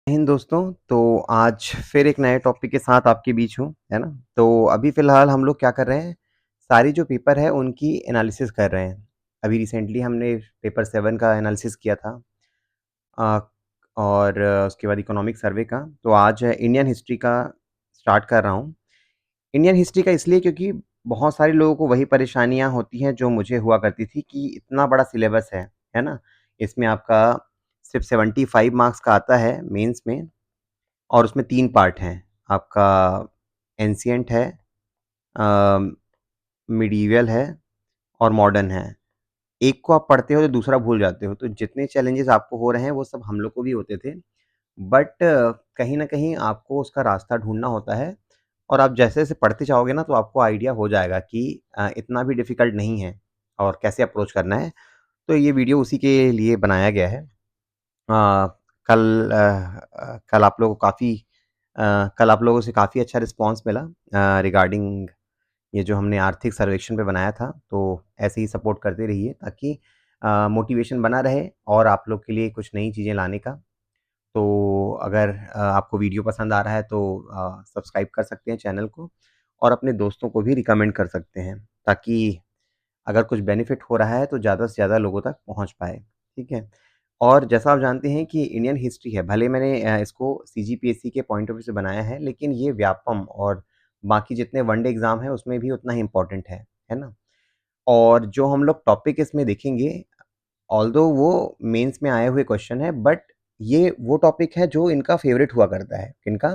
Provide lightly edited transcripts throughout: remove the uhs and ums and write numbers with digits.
हिंद दोस्तों। तो आज फिर एक नए टॉपिक के साथ आपके बीच हूँ, है ना? तो अभी फ़िलहाल हम लोग क्या कर रहे हैं, सारी जो पेपर है उनकी एनालिसिस कर रहे हैं। अभी रिसेंटली हमने पेपर 7 का एनालिसिस किया था अ, और उसके बाद इकोनॉमिक सर्वे का। तो आज इंडियन हिस्ट्री का स्टार्ट कर रहा हूँ। इंडियन हिस्ट्री का इसलिए क्योंकि बहुत सारे लोगों को वही परेशानियाँ होती हैं जो मुझे हुआ करती थी कि इतना बड़ा सिलेबस है ना? इसमें आपका सिर्फ़ 75 मार्क्स का आता है मेंस में और उसमें 3 पार्ट हैं। आपका एंशिएंट है, अ, मिडीवियल है और मॉडर्न है। एक को आप पढ़ते हो तो दूसरा भूल जाते हो। तो जितने चैलेंजेस आपको हो रहे हैं वो सब हम लोग को भी होते थे। बट कहीं न कहीं आपको उसका रास्ता ढूँढना होता है और आप जैसे-जैसे पढ़ते जाओगे ना तो आपको आइडिया हो जाएगा कि इतना भी डिफ़िकल्ट नहीं है और कैसे अप्रोच करना है। तो ये वीडियो उसी के लिए बनाया गया है। कल आप लोगों को कल आप लोगों से काफ़ी अच्छा रिस्पॉन्स मिला रिगार्डिंग ये जो हमने आर्थिक सर्वेक्षण पे बनाया था। तो ऐसे ही सपोर्ट करते रहिए ताकि मोटिवेशन बना रहे और आप लोग के लिए कुछ नई चीज़ें लाने का। तो अगर आपको वीडियो पसंद आ रहा है तो सब्सक्राइब कर सकते हैं चैनल को और अपने दोस्तों को भी रिकमेंड कर सकते हैं ताकि अगर कुछ बेनिफिट हो रहा है तो ज़्यादा से ज़्यादा लोगों तक पहुँच पाए, ठीक है? और जैसा आप जानते हैं कि इंडियन हिस्ट्री है, भले मैंने इसको सीजीपीएससी के पॉइंट ऑफ व्यू से बनाया है, लेकिन ये व्यापम और बाकी जितने वनडे एग्ज़ाम हैं, उसमें भी उतना ही इम्पोर्टेंट है ना? और जो हम लोग टॉपिक इसमें देखेंगे, ऑल्दो वो मेंस में आए हुए क्वेश्चन है, बट ये वो टॉपिक है जो इनका फ़ेवरेट हुआ करता है। किनका?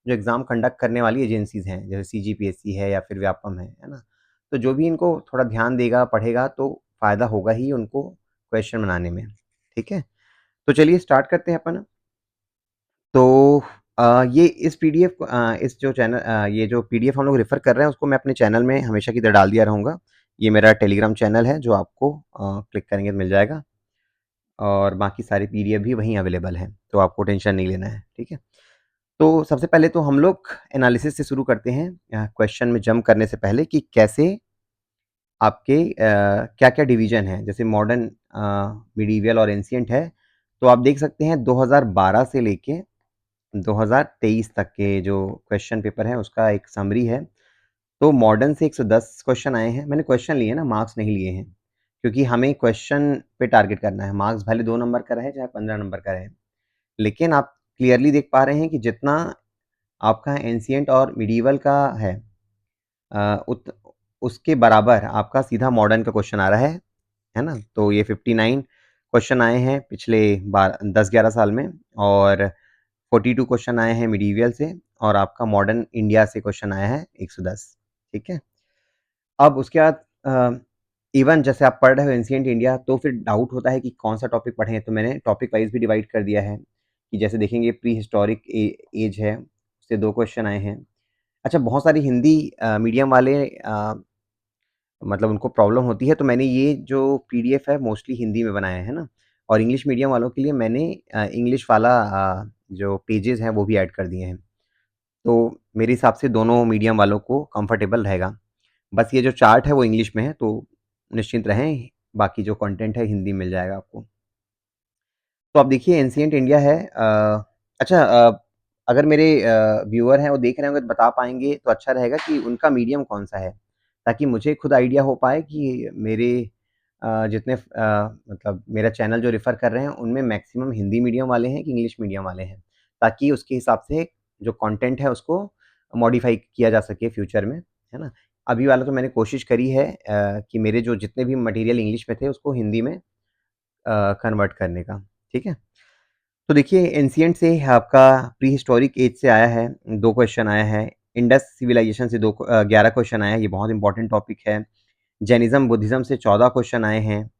जो एग्ज़ाम कंडक्ट करने वाली एजेंसीज़ हैं, जैसे सीजीपीएससी है या फिर व्यापम है ना? तो जो भी इनको थोड़ा ध्यान देगा, पढ़ेगा तो फ़ायदा होगा ही उनको क्वेश्चन बनाने में, ठीक है? तो चलिए स्टार्ट करते हैं अपन। तो ये इस पीडीएफ इस जो ये जो पीडीएफ हम लोग रेफ़र कर रहे हैं उसको मैं अपने चैनल में हमेशा की तरह डाल दिया रहूँगा। ये मेरा टेलीग्राम चैनल है जो आपको क्लिक करेंगे तो मिल जाएगा और बाकी सारे पीडीएफ भी वहीं अवेलेबल हैं, तो आपको टेंशन नहीं लेना है, ठीक है? तो सबसे पहले तो हम लोग एनालिसिस से शुरू करते हैं क्वेश्चन में जंप करने से पहले कि कैसे आपके क्या-क्या डिवीज़न हैं। जैसे मॉडर्न मिडीवियल और एंशिएंट है, तो आप देख सकते हैं 2012 से लेके 2023 तक के जो क्वेश्चन पेपर है उसका एक समरी है। तो मॉडर्न से 110 क्वेश्चन आए हैं। मैंने क्वेश्चन लिए हैं ना, मार्क्स नहीं लिए हैं, क्योंकि हमें क्वेश्चन पे टारगेट करना है। मार्क्स भले 2 नंबर का रहे, चाहे 15 नंबर का रहे। लेकिन आप क्लियरली देख पा रहे हैं कि जितना आपका एंशिएंट और मिडीवल का है उत उसके बराबर आपका सीधा मॉडर्न का क्वेश्चन आ रहा है ना? तो ये 59 क्वेश्चन आए हैं पिछले 10-11 साल में और 42 क्वेश्चन आए हैं मिडीवियल से और आपका मॉडर्न इंडिया से क्वेश्चन आया है 110, ठीक है? अब उसके बाद इवन जैसे आप पढ़ रहे हो एंशिएंट इंडिया तो फिर डाउट होता है कि कौन-सा टॉपिक पढ़ें, तो मैंने टॉपिक वाइज़ भी डिवाइड कर दिया है कि जैसे देखेंगे प्री हिस्टोरिक एज है, उससे 2 क्वेश्चन आए हैं। अच्छा बहुत सारी हिंदी मीडियम वाले मतलब उनको प्रॉब्लम होती है तो मैंने ये जो पीडीएफ है मोस्टली हिंदी में बनाया है ना और इंग्लिश मीडियम वालों के लिए मैंने इंग्लिश वाला जो पेजेज़ हैं वो भी ऐड कर दिए हैं। तो मेरे हिसाब से दोनों मीडियम वालों को कंफर्टेबल रहेगा। बस ये जो चार्ट है वो इंग्लिश में है तो निश्चिंत रहें, बाकी जो कंटेंट है हिंदी में मिल जाएगा आपको। तो आप देखिए एंशिएंट इंडिया है अच्छा अगर मेरे व्यूअर हैं वो देख रहे होंगे तो बता पाएँगे तो अच्छा रहेगा कि उनका मीडियम कौन-सा है? ताकि मुझे खुद आइडिया हो पाए कि मेरे जितने मतलब मेरा चैनल जो रेफ़र कर रहे हैं उनमें मैक्सिमम हिंदी मीडियम वाले हैं कि इंग्लिश मीडियम वाले हैं। ताकि उसके हिसाब से जो कंटेंट है उसको मॉडिफ़ाई किया जा सके फ्यूचर में, है ना? अभी वाला तो मैंने कोशिश करी है कि मेरे जो जितने भी मटेरियल इंग्लिश में थे उसको हिंदी में कन्वर्ट करने का, ठीक है? तो देखिए एंशिएंट से आपका प्री हिस्टोरिक एज से आया है, 2 क्वेश्चन आया है। इंडस सिविलाइजेशन से 11 क्वेश्चन आया है, ये बहुत इम्पोर्टेंट टॉपिक है। जैनिज़्म, बुद्धिज़्म से 14 क्वेश्चन आए हैं।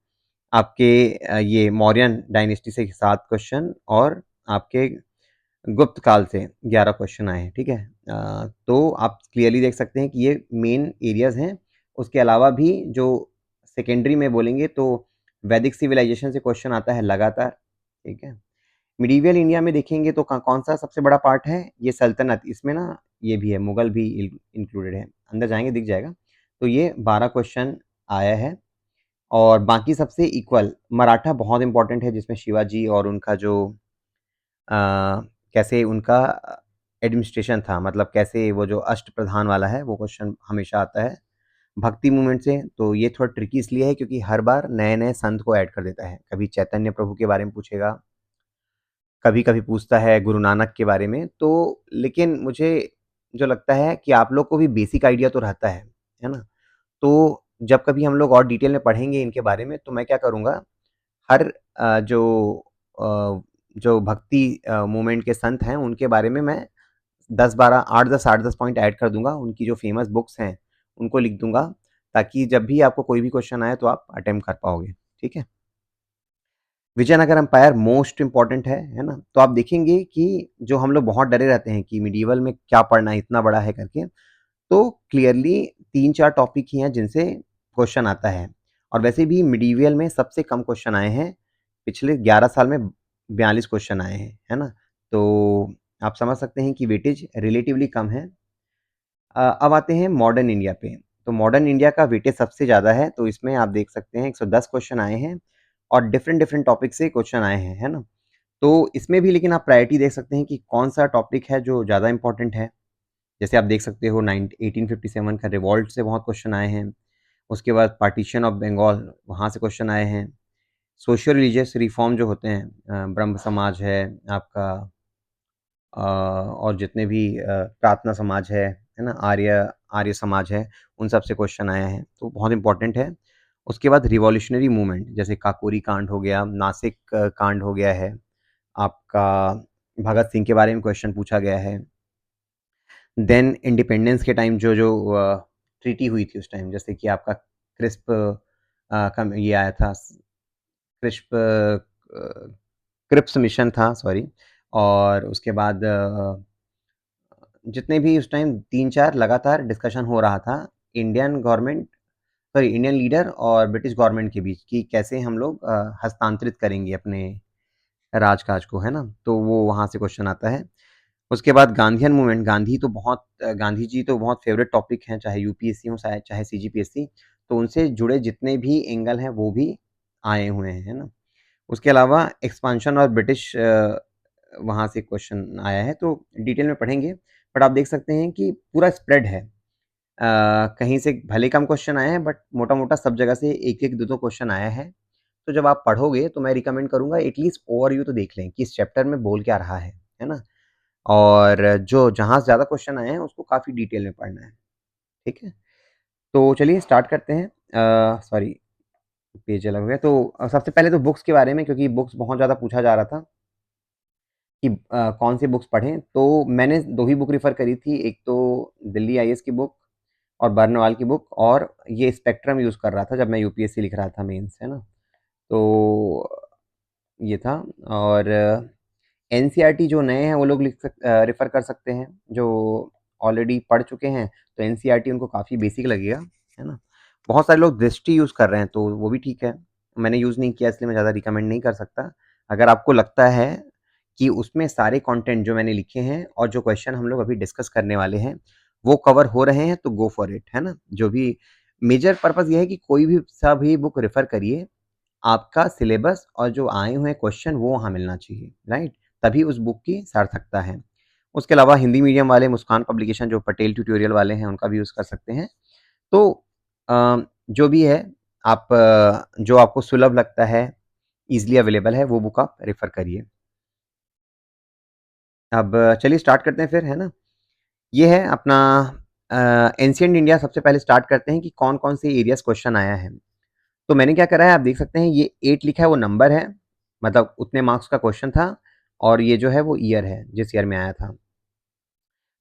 आपके ये मौर्यन डायनेस्टी से 7 क्वेश्चन और आपके गुप्त काल से 11 क्वेश्चन आए हैं, ठीक है? तो आप क्लियरली देख सकते हैं कि ये मेन एरियाज़ हैं। उसके अलावा भी जो सेकेंडरी में बोलेंगे तो वैदिक सिविलाइजेशन से क्वेश्चन आता है लगातार, ठीक है? मिडीवियल इंडिया में देखेंगे तो कौन-सा सबसे बड़ा पार्ट है? ये सल्तनत, इसमें ना ये भी है, मुगल भी इंक्लूडेड है। अंदर जाएँगे दिख जाएगा। तो ये 12 क्वेश्चन आया है और बाकी सबसे इक्वल मराठा बहुत इम्पोर्टेंट है जिसमें शिवाजी और उनका जो कैसे उनका एडमिनिस्ट्रेशन था, मतलब कैसे वो जो अष्टप्रधान वाला है वो क्वेश्चन हमेशा आता है। भक्ति मूवमेंट से तो ये थोड़ा ट्रिकी इसलिए है क्योंकि हर बार नए-नए संत को ऐड कर देता है। कभी चैतन्य प्रभु के बारे में पूछेगा, कभी-कभी पूछता है गुरु नानक के बारे में, तो लेकिन मुझे जो लगता है कि आप लोग को भी बेसिक आइडिया तो रहता है ना? तो जब कभी हम लोग और डिटेल में पढ़ेंगे इनके बारे में, तो मैं क्या करूँगा, हर अ, जो भक्ति मूवमेंट के संत हैं, उनके बारे में मैं 10-12 8-10 8-10 पॉइंट ऐड कर दूँगा। उनकी जो फ़ेमस बुक्स हैं, उनको लिख दूँगा, ताकि जब भी आपको कोई भी क्वेश्चन आए, तो आप अटेम्प्ट कर पाओगे, ठीक है? विजयनगर एम्पायर मोस्ट इम्पोर्टेंट है ना? तो आप देखेंगे कि जो हम लोग बहुत डरे रहते हैं कि मिडीवल में क्या पढ़ना है, इतना बड़ा है करके, तो क्लियरली 3-4 टॉपिक ही हैं जिनसे क्वेश्चन आता है। और वैसे भी मिडीवियल में सबसे कम क्वेश्चन आए हैं, पिछले 11 साल में 42 क्वेश्चन आए हैं, है ना? तो आप समझ सकते हैं कि वेटेज रिलेटिवली कम है। अब आते हैं मॉडर्न इंडिया पे। तो मॉडर्न इंडिया का वेटेज सबसे ज़्यादा है, तो इसमें आप देख सकते हैं 110 क्वेश्चन आए हैं और डिफरेंट-डिफरेंट टॉपिक से क्वेश्चन आए हैं, है ना? तो इसमें भी लेकिन आप प्रायोरिटी देख सकते हैं कि कौन-सा टॉपिक है जो ज़्यादा इम्पोर्टेंट है। जैसे आप देख सकते हो 1857 का रिवॉल्ट से बहुत क्वेश्चन आए हैं। उसके बाद पार्टीशन ऑफ बंगाल, वहाँ से क्वेश्चन आए हैं। सोशल रिलीजियस रिफॉर्म जो होते हैं, ब्रह्म समाज है आपका, और जितने भी प्रार्थना समाज है ना? आर्य समाज है, उन सब से क्वेश्चन आए हैं, तो बहुत इम्पोर्टेंट है। उसके बाद रिवॉल्यूशनरी मूवमेंट, जैसे काकोरी कांड हो गया, नासिक कांड हो गया है, आपका भगत सिंह के बारे में क्वेश्चन पूछा गया है। देन इंडिपेंडेंस के टाइम जो ट्रीटी हुई थी उस टाइम, जैसे कि आपका क्रिस्प का ये आया था, क्रिस्प क्रिप्स मिशन था, सॉरी। और उसके बाद जितने भी उस टाइम 3-4 लगातार डिस्कशन हो रहा था, Indian government, sorry, Indian leader और ब्रिटिश गवर्नमेंट के बीच, कि कैसे हम लोग हस्तांतरित करेंगे अपने राजकाज को, है ना? तो वो वहाँ से क्वेश्चन आता है। उसके बाद गांधीयन मूवमेंट, गांधी जी तो बहुत फेवरेट टॉपिक हैं, चाहे यूपीएससी हो चाहे सीजीपीएससी, तो उनसे जुड़े जितने भी एंगल हैं वो भी आए हुए हैं, है ना? उसके अलावा एक्सपांशन और ब्रिटिश, वहाँ से क्वेश्चन आया है, तो डिटेल में पढ़ेंगे, बट आप देख सकते हैं कि पूरा स्प्रेड है। कहीं से भले कम क्वेश्चन आए हैं, बट मोटा-मोटा सब जगह से 1-1 2-2 क्वेश्चन आया है। तो जब आप पढ़ोगे तो मैं रिकमेंड करूँगा एटलीस्ट ओवरव्यू तो देख लें कि इस चैप्टर में बोल क्या रहा है ना? और जो जहाँ से ज़्यादा क्वेश्चन आए हैं उसको काफ़ी डिटेल में पढ़ना है, ठीक है? तो चलिए स्टार्ट करते हैं। सॉरी, पेज अलग हो गया। तो सबसे पहले तो बुक्स के बारे में, क्योंकि बुक्स बहुत ज़्यादा पूछा जा रहा था कि कौन सी बुक्स पढ़ें, तो मैंने 2 ही बुक रेफ़र करी थी, एक तो दिल्ली आईएएस की बुक और बर्नवाल की बुक, और ये स्पेक्ट्रम यूज़ कर रहा था जब मैं यूपीएससी लिख रहा था मेंस, है ना? तो ये था। और एनसीईआरटी जो नए हैं वो लोग रेफ़र कर सकते हैं, जो ऑलरेडी पढ़ चुके हैं, तो एनसीईआरटी उनको काफ़ी बेसिक लगेगा, है ना? बहुत सारे लोग दृष्टि यूज़ कर रहे हैं, तो वो भी ठीक है। मैंने यूज़ नहीं किया इसलिए मैं ज़्यादा रिकमेंड नहीं कर सकता। अगर आपको लगता है कि उसमें सारे कंटेंट जो मैंने लिखे हैं और जो क्वेश्चन हम लोग अभी डिस्कस करने वाले हैं, वो कवर हो रहे हैं, तो गो फॉर इट, है ना? जो भी मेजर पर्पज़ ये है कि कोई भी सा भी बुक रेफ़र करिए, आपका सिलेबस और जो आए हुए क्वेश्चन वो वहाँ मिलना चाहिए, राइट? तभी उस बुक की सार्थकता है। उसके अलावा हिंदी मीडियम वाले मुस्कान पब्लिकेशन, जो पटेल ट्यूटोरियल वाले हैं, उनका भी यूज़ कर सकते हैं। तो जो भी है, आप जो आपको सुलभ लगता है, ईज़िली अवेलेबल है, वो बुक आप रेफ़र करिए। अब चलिए स्टार्ट करते हैं फिर, है ना? ये है अपना एंशिएंट इंडिया। सबसे पहले स्टार्ट करते हैं कि कौन-कौन से एरियाज़ क्वेश्चन आया है। तो मैंने क्या करा है, आप देख सकते हैं ये 8 लिखा है वो नंबर है, मतलब उतने मार्क्स का क्वेश्चन था, और ये जो है वो ईयर है, जिस ईयर में आया था।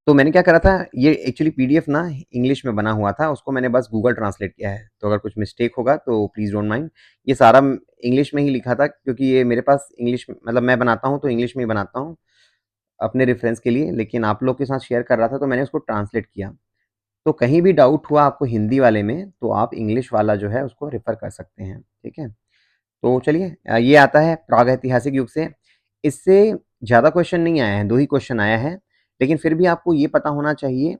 तो मैंने क्या करा था, ये एक्चुअली पीडीएफ ना इंग्लिश में बना हुआ था, उसको मैंने बस गूगल ट्रांसलेट किया है, तो अगर कुछ मिस्टेक होगा तो प्लीज़ डोंट माइंड। ये सारा इंग्लिश में ही लिखा था, क्योंकि ये मेरे पास इंग्लिश, मतलब मैं बनाता हूँ तो इंग्लिश में ही बनाता हूँ अपने रेफरेंस के लिए, लेकिन आप लोग के साथ शेयर कर रहा था तो मैंने उसको ट्रांसलेट किया। तो कहीं भी डाउट हुआ आपको हिंदी वाले में, तो आप इंग्लिश वाला जो है उसको रेफ़र कर सकते हैं, ठीक है? तो चलिए, ये आता है प्रागैतिहासिक युग से। इससे ज़्यादा क्वेश्चन नहीं आया है, 2 ही क्वेश्चन आया है, लेकिन फिर भी आपको ये पता होना चाहिए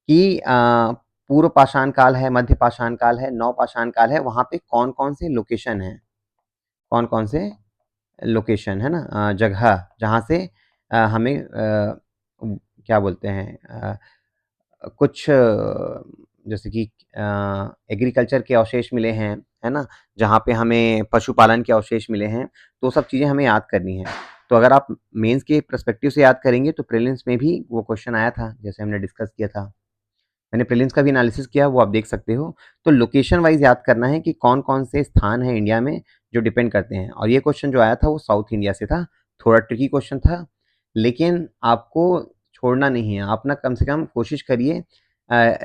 कि पूर्व पाषाण काल है, मध्य पाषाण काल है, नवपाषाण काल है, वहाँ पे कौन-कौन से लोकेशन हैं, कौन-कौन से लोकेशन, है ना? जगह जहाँ से हमें क्या बोलते हैं कुछ जैसे कि एग्रीकल्चर के अवशेष मिले हैं, है ना? जहाँ पे हमें पशुपालन के अवशेष मिले हैं, तो सब चीज़ें हमें याद करनी है। तो अगर आप मेंस के पर्सपेक्टिव से याद करेंगे तो प्रीलिम्स में भी वो क्वेश्चन आया था, जैसे हमने डिस्कस किया था। मैंने प्रीलिम्स का भी एनालिसिस किया, वो आप देख सकते हो। तो लोकेशन वाइज़ याद करना है कि कौन-कौन से स्थान हैं इंडिया में जो डिपेंड करते हैं, और ये क्वेश्चन जो आया था वो साउथ इंडिया से था। थोड़ा ट्रिकी क्वेश्चन था, लेकिन आपको छोड़ना नहीं है। आप ना कम से कम कोशिश करिए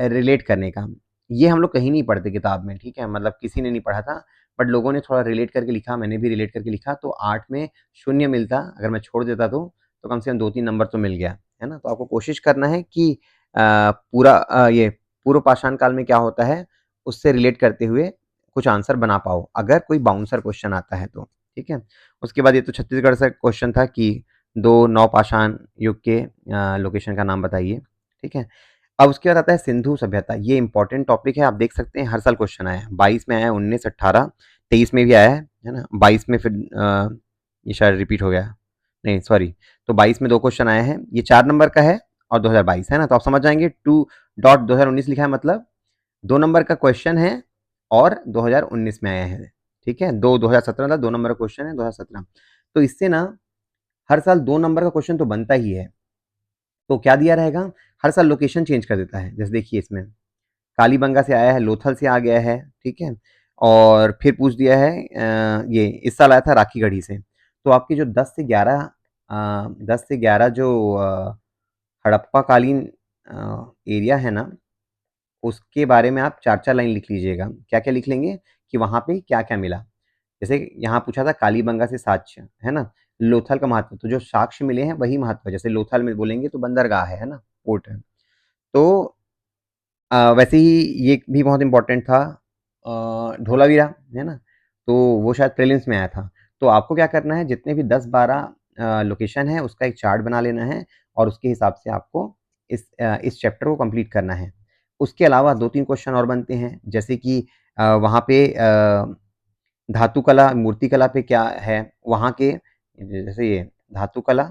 रिलेट करने का। ये हम लोग कहीं नहीं पढ़ते किताब में, ठीक है? मतलब किसी ने नहीं पढ़ा था, बट लोगों ने थोड़ा रिलेट करके लिखा, मैंने भी रिलेट करके लिखा, तो 8 में शून्य मिलता, अगर मैं छोड़ देता तो कम से कम 2-3 नंबर तो मिल गया, है ना? तो आपको कोशिश करना है कि पूरा ये पूर्व पाषाण काल में क्या होता है, उससे रिलेट करते हुए कुछ आंसर बना पाओ, अगर कोई बाउंसर क्वेश्चन आता है तो, ठीक है? उसके बाद ये तो छत्तीसगढ़ से क्वेश्चन था कि 2 नवपाषाण युग के लोकेशन का नाम बताइए, ठीक है? अब उसके बाद आता है सिंधु सभ्यता, ये इंपॉर्टेंट टॉपिक है, आप देख सकते हैं हर साल क्वेश्चन आया है, 22 में आया है, 19, 18, 23 में भी आया है ना? 22 में फिर ये शायद रिपीट हो गया, नहीं सॉरी, तो 22 में 2 क्वेश्चन आए हैं, ये 4 नंबर का है और 2022 है ना? तो आप समझ जाएँगे 2 डॉट 2019 लिखा है, मतलब 2 नंबर का क्वेश्चन है और 2019 में आया है, ठीक है? 2017 था, 2 नंबर का क्वेश्चन है 2017। तो इससे ना हर साल 2 नंबर का क्वेश्चन तो बनता ही है। तो क्या दिया रहेगा? हर साल लोकेशन चेंज कर देता है। जैसे देखिए इसमें कालीबंगा से आया है, लोथल से आ गया है, ठीक है? और फिर पूछ दिया है ये इस साल आया था राखीगढ़ी से। तो आपके जो 10 से 11 जो हड़प्पा कालीन एरिया है ना, उसके बारे में आप 4-4 लाइन लिख लीजिएगा। क्या-क्या लिख लेंगे कि वहाँ पे क्या-क्या मिला। जैसे यहाँ पूछा था कालीबंगा से साक्ष्य, है ना? लोथल का महत्व, तो जो साक्ष्य मिले हैं वही महत्व है। जैसे लोथल में बोलेंगे तो बंदरगाह है ना? पोर्ट है। तो वैसे ही ये भी बहुत इम्पोर्टेंट था धोलावीरा, है ना? तो वो शायद प्रीलिम्स में आया था। तो आपको क्या करना है, जितने भी 10-12 लोकेशन है उसका एक चार्ट बना लेना है और उसके हिसाब से आपको इस चैप्टर को कंप्लीट करना है। उसके अलावा 2-3 क्वेश्चन और बनते हैं, जैसे कि वहाँ पे धातु कला, मूर्ति कला पे क्या है? वहाँ के जैसे ये धातु कला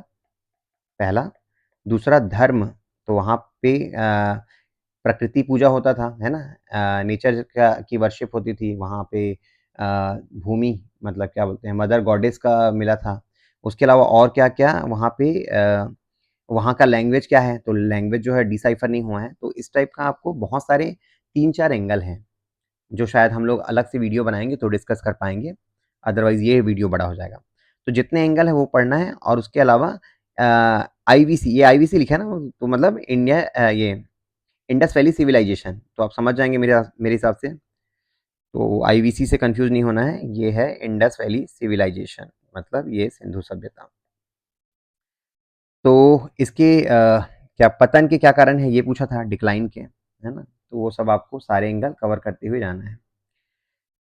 पहला, दूसरा धर्म, तो वहाँ पे प्रकृति पूजा होता था, है ना? नेचर का की वर्शिप होती थी वहाँ पे। भूमि मतलब क्या बोलते हैं, मदर गॉडेस का मिला था। उसके अलावा और क्या-क्या वहाँ पे वहाँ का लैंग्वेज क्या है? तो लैंग्वेज जो है डिसाइफर नहीं हुआ है। तो इस टाइप का आपको बहुत सारे 3-4 एंगल हैं, जो शायद हम लोग अलग से वीडियो बनाएँगे तो डिस्कस कर पाएँगे, अदरवाइज़ ये वीडियो बड़ा हो जाएगा। तो जितने एंगल है वो पढ़ना है, और उसके अलावा आईवीसी, ये आईवीसी लिखा है ना, तो मतलब इंडिया ये इंडस वैली सिविलाइजेशन, तो आप समझ जाएँगे मेरे हिसाब से। तो आईवीसी से कन्फ्यूज़ नहीं होना है, ये है इंडस वैली सिविलाइजेशन, मतलब ये सिंधु सभ्यता। तो इसके क्या पतन के क्या कारण है, ये पूछा था, डिक्लाइन के, है ना? तो वो सब आपको सारे एंगल कवर करते हुए जाना है।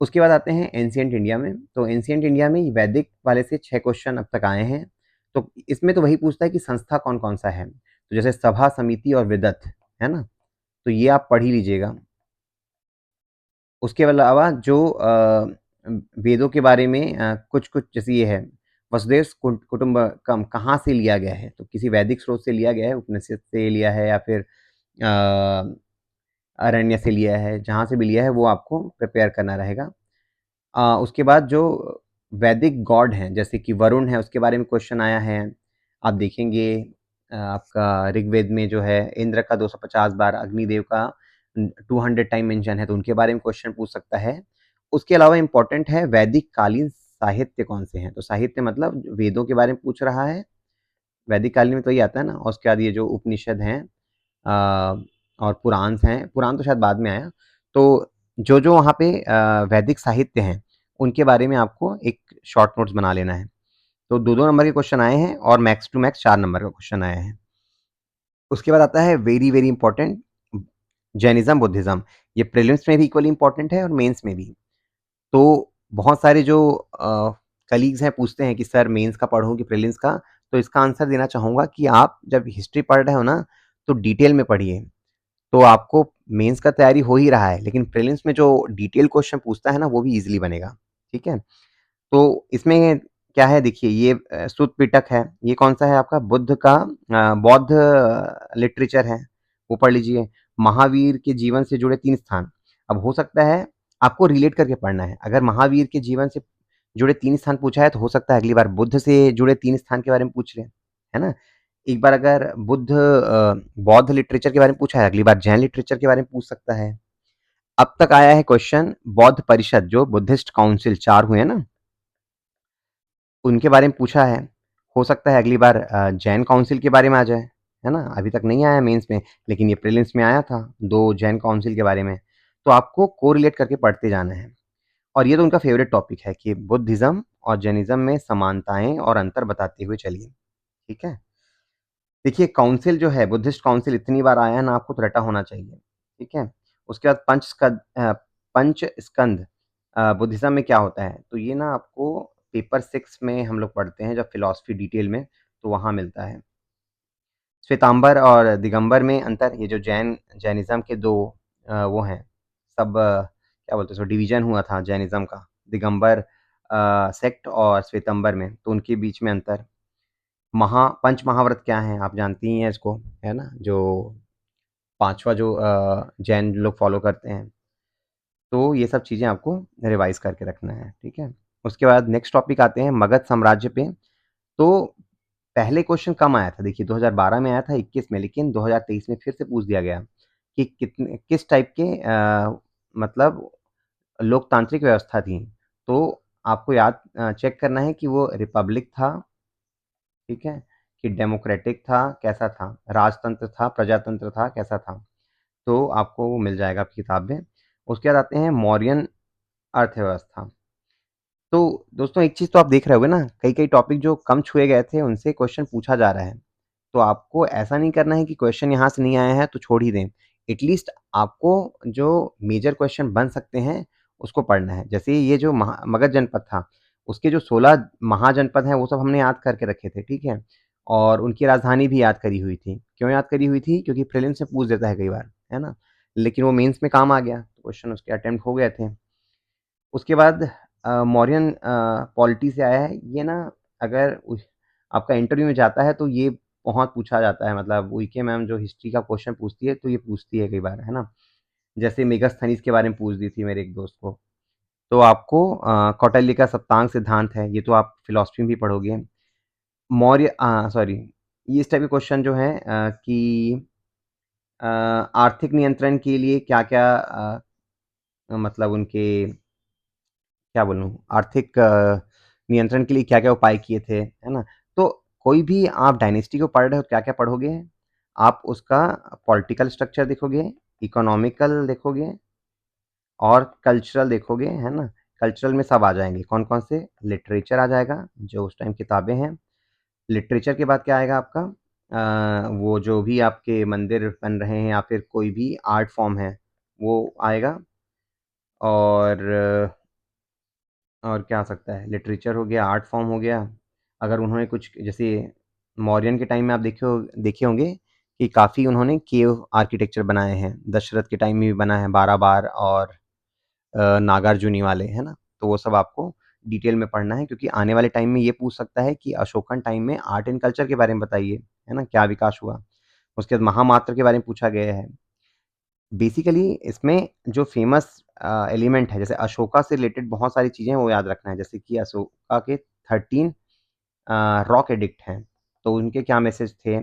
उसके बाद आते हैं एंशिएंट इंडिया में। तो एंशिएंट इंडिया में वैदिक वाले से 6 क्वेश्चन अब तक आए हैं। तो इसमें तो वही पूछता है कि संस्था कौन-कौन सा है। तो जैसे सभा, समिति और विदत, है ना? तो ये आप पढ़ ही लीजिएगा। उसके अलावा जो वेदों के बारे में कुछ-कुछ जैसे ये है, वसुधैव कुटुंबकम कहाँ से लिया गया है? तो किसी वैदिक स्रोत से लिया गया है, उपनिषद से लिया है या फिर अ, अरण्य से लिया है, जहाँ से भी लिया है वो आपको प्रिपेयर करना रहेगा। उसके बाद जो वैदिक गॉड हैं, जैसे कि वरुण है, उसके बारे में क्वेश्चन आया है। आप देखेंगे आपका ऋग्वेद में जो है इंद्र का 250 बार, अग्निदेव का 200 टाइम मेंशन है, तो उनके बारे में क्वेश्चन पूछ सकता है। उसके अलावा इम्पोर्टेंट है वैदिक कालीन साहित्य कौन से हैं? तो साहित्य मतलब वेदों के बारे में पूछ रहा है, वैदिक कालीन में तो ये आता है ना, और उसके बाद ये जो उपनिषद हैं और पुराण हैं, पुराण तो शायद बाद में आया। तो जो-जो वहाँ पे वैदिक साहित्य हैं, उनके बारे में आपको एक शॉर्ट नोट्स बना लेना है। तो 2-2 नंबर के क्वेश्चन आए हैं और मैक्स टू मैक्स 4 नंबर का क्वेश्चन आया है। उसके बाद आता है very, very important Jainism, Buddhism. ये प्रीलिम्स में भी इक्वली इंपॉर्टेंट है और मेंस में भी। तो बहुत सारे जो कलीग्स हैं पूछते हैं कि सर मेंस का पढूँ कि प्रीलिम्स का? तो इसका आंसर देना चाहूँगा कि आप जब हिस्ट्री पढ़ रहे हो ना, तो डिटेल में पढ़िए। तो आपको मेंस का तैयारी हो ही रहा है, लेकिन प्रीलिम्स में जो डिटेल क्वेश्चन पूछता है ना, वो भी ईज़िली बनेगा, ठीक है? तो इसमें क्या है देखिए ये सुत्त पिटक है, ये कौन-सा है आपका बुद्ध का बौद्ध लिटरेचर है, वो पढ़ लीजिए। महावीर के जीवन से जुड़े 3 स्थान, अब हो सकता है आपको रिलेट करके पढ़ना है, अगर महावीर के जीवन से जुड़े 3 स्थान पूछा है तो हो सकता है अगली बार बुद्ध से जुड़े 3 स्थान के बारे में पूछ ले, है ना? एक बार अगर बुद्ध बौद्ध लिटरेचर के बारे में पूछा है, अगली बार जैन लिटरेचर के बारे में पूछ सकता है। अब तक आया है क्वेश्चन बौद्ध परिषद जो बुद्धिस्ट काउंसिल 4 हुए हैं ना, उनके बारे में पूछा है। हो सकता है अगली बार जैन काउंसिल के बारे में आ जाए, है ना? अभी तक नहीं आया मेंस में, लेकिन ये प्रीलिम्स में आया था, 2 जैन काउंसिल के बारे में। तो आपको कोरिलेट करके पढ़ते जाना है। और ये तो उनका फेवरेट टॉपिक है कि बुद्धिज़्म और जैनिज़्म में समानताएँ और अंतर बताते हुए चलिए, ठीक है? देखिए काउंसिल जो है बुद्धिस्ट काउंसिल इतनी बार आया है ना आपको तो रटा होना चाहिए, ठीक है? उसके बाद पंच स्कंद बुद्धिज़्म में क्या होता है? तो ये ना आपको पेपर 6 में हम लोग पढ़ते हैं जब फिलॉसफी डिटेल में, तो वहाँ मिलता है। श्वेतांबर और दिगंबर में अंतर, ये जो जैनिज़्म के 2 वो हैं, क्या बोलते हैं उसको डिवीज़न हुआ था जैनिज़्म का, दिगंबर सेक्ट और श्वेतांबर में, तो उनके बीच में अंतर। पंच महाव्रत क्या हैं? आप जानती ही हैं इसको, है ना? जो 5वाँ जो जैन लोग फ़ॉलो करते हैं। तो ये सब चीज़ें आपको रिवाइज़ करके रखना है, ठीक है? उसके बाद नेक्स्ट टॉपिक आते हैं मगध साम्राज्य पे। तो पहले क्वेश्चन कम आया था देखिए 2012 में आया था, 21 में, लेकिन 2023 में फिर से पूछ दिया गया कि किस टाइप के मतलब लोकतांत्रिक व्यवस्था थी। तो आपको चेक करना है कि वो रिपब्लिक था, ठीक है? कि डेमोक्रेटिक था, कैसा था? राजतंत्र था, प्रजातंत्र था, कैसा था? तो आपको वो मिल जाएगा आपकी किताब में। उसके बाद आते हैं मौर्यन अर्थव्यवस्था। तो दोस्तों एक चीज़ तो आप देख रहे होंगे ना, कई-कई टॉपिक जो कम छुए गए थे उनसे क्वेश्चन पूछा जा रहा है। तो आपको ऐसा नहीं करना है कि क्वेश्चन यहाँ से नहीं आया है तो छोड़ ही दें। एटलीस्ट आपको जो मेजर क्वेश्चन बन सकते हैं, उसको पढ़ना है। जैसे ये जो मगध जनपद था, उसके जो 16 महाजनपद हैं वो सब हमने याद करके रखे थे, ठीक है? और उनकी राजधानी भी याद करी हुई थी। क्यों याद करी हुई थी? क्योंकि प्रीलिम्स में पूछ देता है कई बार, है ना? लेकिन वो मेंस में काम आ गया, क्वेश्चन उसके अटेम्प्ट हो गए थे। उसके बाद मौर्यन पॉलिटी से आया है, ये ना अगर आपका इंटरव्यू में जाता है तो ये बहुत पूछा जाता है, मतलब उइके मैम जो हिस्ट्री का क्वेश्चन पूछती है तो ये पूछती है कई बार, है ना? जैसे मेगास्थनीज के बारे में पूछ दी थी मेरे एक दोस्त को। तो आपको कौटिल्य का सप्तांग सिद्धांत है, ये तो आप फिलॉसफी में भी पढ़ोगे। सॉरी, ये इस टाइप के क्वेश्चन जो हैं कि आर्थिक नियंत्रण के लिए क्या-क्या मतलब उनके क्या बोलूँ आर्थिक नियंत्रण के लिए क्या-क्या उपाय किए थे, है ना? तो कोई भी आप डायनेस्टी को पढ़ रहे हो तो क्या-क्या पढ़ोगे? आप उसका पॉलिटिकल स्ट्रक्चर देखोगे, इकोनॉमिकल देखोगे और कल्चरल देखोगे, है ना? कल्चरल में सब आ जाएँगे, कौन-कौन से? लिटरेचर आ जाएगा, जो उस टाइम किताबें हैं। लिटरेचर के बाद क्या आएगा आपका? वो जो भी आपके मंदिर बन रहे हैं या फिर कोई भी आर्ट फॉर्म है, वो आएगा और क्या आ सकता है? लिटरेचर हो गया, आर्ट फॉर्म हो गया। अगर उन्होंने कुछ जैसे मौर्यन के टाइम में आप देखे होंगे कि काफ़ी उन्होंने केव आर्किटेक्चर बनाए हैं। दशरथ के टाइम में भी बना है 12 बार और नागार्जुनी वाले, है ना? तो वो सब आपको डिटेल में पढ़ना है क्योंकि आने वाले टाइम में ये पूछ सकता है कि अशोकन टाइम में आर्ट एंड कल्चर के बारे में बताइए, है ना? क्या विकास हुआ? उसके बाद महामात्र के बारे में पूछा गया है। बेसिकली इसमें जो फ़ेमस एलिमेंट है, जैसे अशोका से रिलेटेड बहुत सारी चीज़ें हैं, वो याद रखना है। जैसे कि अशोका के 13 रॉक एडिक्ट हैं, तो उनके क्या मैसेज थे?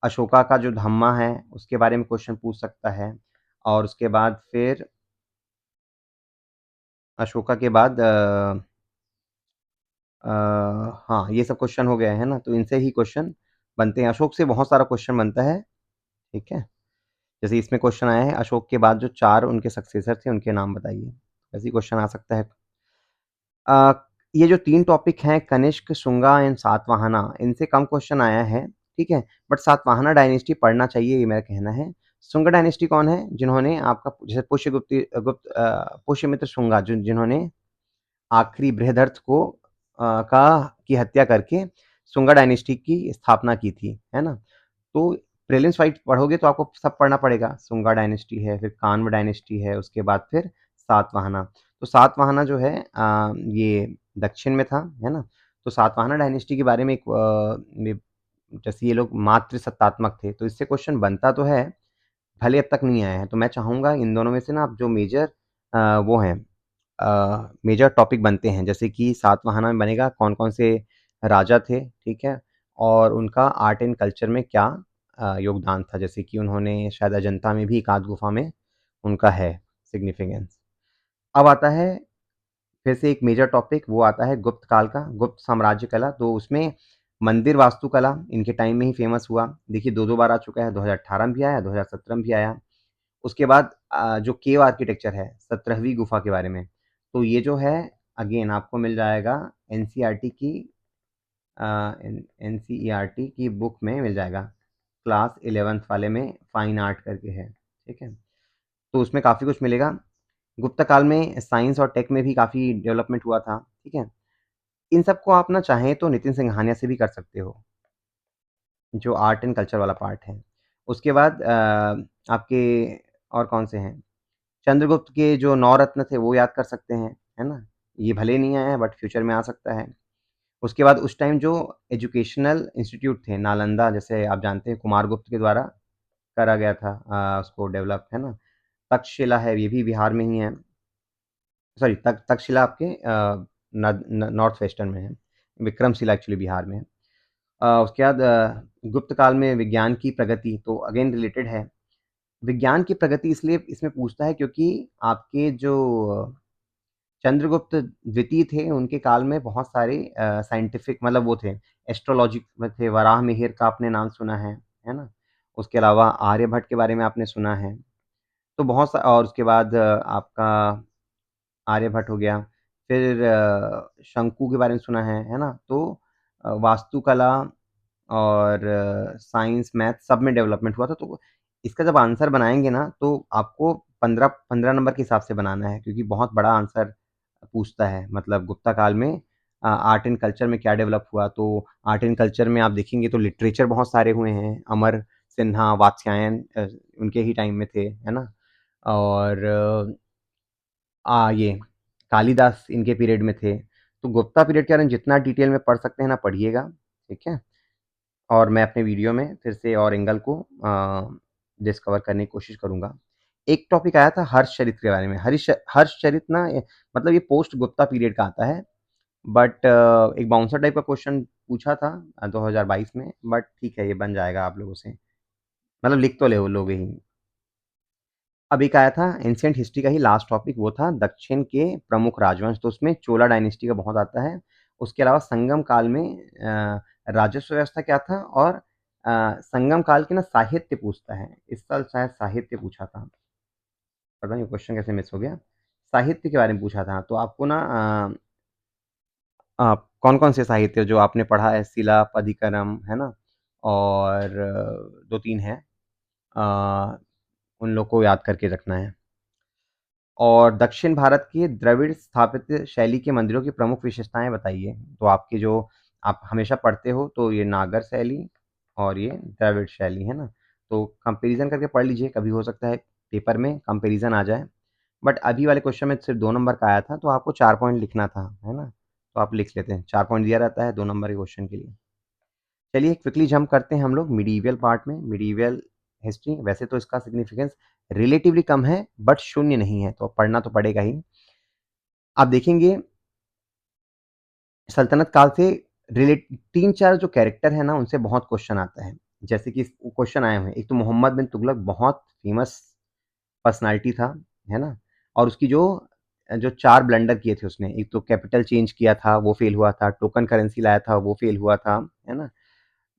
अशोका का जो धम्मा है, उसके बारे में क्वेश्चन पूछ सकता है और उसके बाद फिर अशोका के बाद हाँ, ये सब क्वेश्चन हो गए, है ना? तो इनसे ही क्वेश्चन बनते हैं। अशोक से बहुत सारा क्वेश्चन बनता है, ठीक है? जैसे इसमें क्वेश्चन आया है, अशोक के बाद जो 4 उनके सक्सेसर थे, उनके नाम बताइए। ऐसे ही क्वेश्चन आ सकता है। अ, ये जो 3 टॉपिक हैं कनिष्क, शुंगा एंड सातवाहना, इनसे कम क्वेश्चन आया है, ठीक है? बट सातवाहना डायनेस्टी पढ़ना चाहिए ये मेरा कहना है। शुंगा डायनेस्टी कौन है? जिन्होंने आपका जैसे पुष्यमित्र शुंगा जिन्होंने आखिरी बृहदर्थ की हत्या करके शुंगा डायनेस्टी की स्थापना की थी, है ना? तो प्रीलिम्स फाइट पढ़ोगे तो आपको सब पढ़ना पड़ेगा। शुंगा डायनेस्टी है, फिर कान्व डायनेस्टी है, उसके बाद फिर सातवाहना। तो सातवाहना जो है ये दक्षिण में था, है ना? तो सातवाहन डायनेस्टी के बारे में जैसे ये लोग मातृ सत्तात्मक थे, तो इससे क्वेश्चन बनता तो है, भले अब तक नहीं आया है। तो मैं चाहूँगा इन दोनों में से ना आप जो मेजर वो हैं मेजर टॉपिक बनते हैं, जैसे कि सातवाहन में बनेगा कौन-कौन से राजा थे, ठीक है? और उनका आर्ट एंड कल्चर में क्या योगदान था, जैसे कि उन्होंने शायद अजंता में भी एक आध गुफा में उनका है सिग्निफिकेंस। अब आता है फिर से एक मेजर टॉपिक, वो आता है गुप्त काल का, गुप्त साम्राज्य कला। तो उसमें मंदिर वास्तुकला इनके टाइम में ही फेमस हुआ। देखिए 2-2 बार आ चुका है, 2018 में भी आया, 2017 में भी आया। उसके बाद जो केव आर्किटेक्चर है, 17वीं गुफा के बारे में, तो ये जो है अगेन आपको मिल जाएगा एनसीईआरटी की एनसीईआरटी की बुक में मिल जाएगा। क्लास 11th वाले में फाइन आर्ट करके है, ठीक है? तो उसमें काफ़ी कुछ मिलेगा। गुप्त काल में साइंस और टेक में भी काफ़ी डेवलपमेंट हुआ था, ठीक है? इन सबको आप ना चाहें तो नितिन सिंघानिया से भी कर सकते हो, जो आर्ट एंड कल्चर वाला पार्ट है। उसके बाद आपके और कौन से हैं? चंद्रगुप्त के जो 9 रत्न थे वो याद कर सकते हैं, है ना? ये भले नहीं आया है बट फ्यूचर में आ सकता है। उसके बाद उस टाइम जो एजुकेशनल इंस्टीट्यूट थे, नालंदा जैसे आप जानते हैं कुमारगुप्त के द्वारा करा गया था उसको डेवलप, है ना? तक्षशिला है, ये भी बिहार में ही है। सॉरी तक्षशिला आपके नॉर्थ वेस्टर्न में है। विक्रमशिला एक्चुअली बिहार में है। उसके बाद गुप्त काल में विज्ञान की प्रगति तो अगेन रिलेटेड है। विज्ञान की प्रगति इसलिए इसमें पूछता है क्योंकि आपके जो चंद्रगुप्त द्वितीय थे, उनके काल में बहुत सारे साइंटिफिक मतलब वो थे, एस्ट्रोलॉजी में थे, वराहमिहिर का आपने नाम सुना है ना? उसके अलावा आर्यभट्ट के बारे में आपने सुना है। तो बहुत सा और उसके बाद आपका आर्यभट्ट हो गया, फिर शंकु के बारे में सुना है ना? तो वास्तुकला और साइंस, मैथ सब में डेवलपमेंट हुआ था, तो इसका जब आंसर बनाएँगे ना, तो आपको 15 नंबर के हिसाब से बनाना है क्योंकि बहुत बड़ा आंसर पूछता है। मतलब गुप्ता काल में आर्ट एंड कल्चर में क्या डेवलप हुआ, तो आर्ट एंड कल्चर में आप देखेंगे तो लिटरेचर बहुत सारे हुए हैं। अमर सिन्हा, वात्स्यायन उनके ही टाइम में थे, है ना? और ये कालिदास इनके पीरियड में थे। तो गुप्ता पीरियड के बारे में जितना डिटेल में पढ़ सकते हैं ना पढ़िएगा, ठीक है? और मैं अपने वीडियो में फिर से और एंगल को डिस्कवर करने की कोशिश करूँगा। एक टॉपिक आया था हर्षचरित के बारे में। हर्षचरित ना मतलब ये पोस्ट गुप्ता पीरियड का आता है, बट एक बाउंसर टाइप का क्वेश्चन पूछा था 2022 में, बट ठीक है ये बन जाएगा आप लोगों से। मतलब लिख तो ले वो लोगे ही। अब एक आया था एंशिएंट हिस्ट्री का ही लास्ट टॉपिक, वो था दक्षिण के प्रमुख राजवंश, तो उसमें चोला डायनेस्टी का बहुत आता है। उसके अलावा संगम काल में राजस्व व्यवस्था क्या था और संगम काल के ना साहित्य पूछता है। इस साल शायद साहित्य पूछा था, पता नहीं क्वेश्चन कैसे मिस हो गया। साहित्य के बारे में पूछा था, तो आपको ना कौन-कौन से साहित्य जो आपने पढ़ा है, शिलापदिकरम, है ना? और 2-3 हैं अ, उन लोग को याद करके रखना है। और दक्षिण भारत की द्रविड़ स्थापत्य शैली के मंदिरों की प्रमुख विशेषताएँ बताइए। तो आपके जो आप हमेशा पढ़ते हो तो ये नागर शैली और ये द्रविड़ शैली, है ना? तो कंपैरिज़न करके पढ़ लीजिए, कभी हो सकता है पेपर में कंपैरिज़न आ जाए। बट अभी वाले क्वेश्चन में सिर्फ 2 नंबर का आया था, तो आपको 4 पॉइंट लिखना था, है ना? तो आप लिख लेते हैं, 4 पॉइंट दिया रहता है 2 नंबर के क्वेश्चन के लिए। चलिए क्विकली जंप करते हैं हम लोग मिडीवियल पार्ट में, मिडीवियल हिस्ट्री। वैसे तो इसका सिग्निफिकेंस रिलेटिवली कम है, बट शून्य नहीं है, तो पढ़ना तो पड़ेगा ही। आप देखेंगे सल्तनत काल से रिलेट 3-4 जो कैरेक्टर है ना, उनसे बहुत क्वेश्चन आता है। जैसे कि क्वेश्चन आए हुए हैं, एक तो मोहम्मद बिन तुगलक बहुत फेमस पर्सनैलिटी था, है ना? और उसकी जो 4 ब्लंडर किए थे उसने, एक तो कैपिटल चेंज किया था, वो फेल हुआ था, टोकन करेंसी लाया था, वो फेल हुआ था, है ना?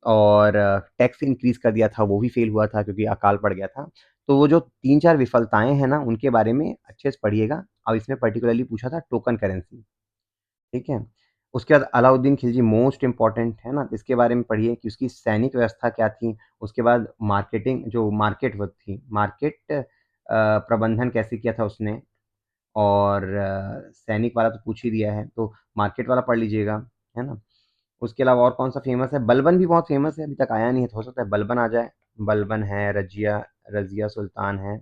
और टैक्स इंक्रीज़ कर दिया था, वो भी फेल हुआ था क्योंकि अकाल पड़ गया था। तो वो जो 3-4 विफलताएँ हैं ना, उनके बारे में अच्छे से पढ़िएगा। अब इसमें पर्टिकुलरली पूछा था टोकन करेंसी, ठीक है? उसके बाद अलाउद्दीन खिलजी मोस्ट इम्पोर्टेंट है ना, इसके बारे में पढ़िए कि उसकी सैनिक व्यवस्था क्या थी। उसके बाद मार्केटिंग जो मार्केट वो थी, मार्केट प्रबंधन कैसे किया था उसने और सैनिक वाला तो पूछ ही दिया है, तो मार्केट वाला पढ़ लीजिएगा, है ना? उसके अलावा और कौन-सा फ़ेमस है? बलबन भी बहुत फ़ेमस है, अभी तक आया नहीं है, तो हो सकता है बलबन आ जाए। बलबन है, रज़िया सुल्तान है,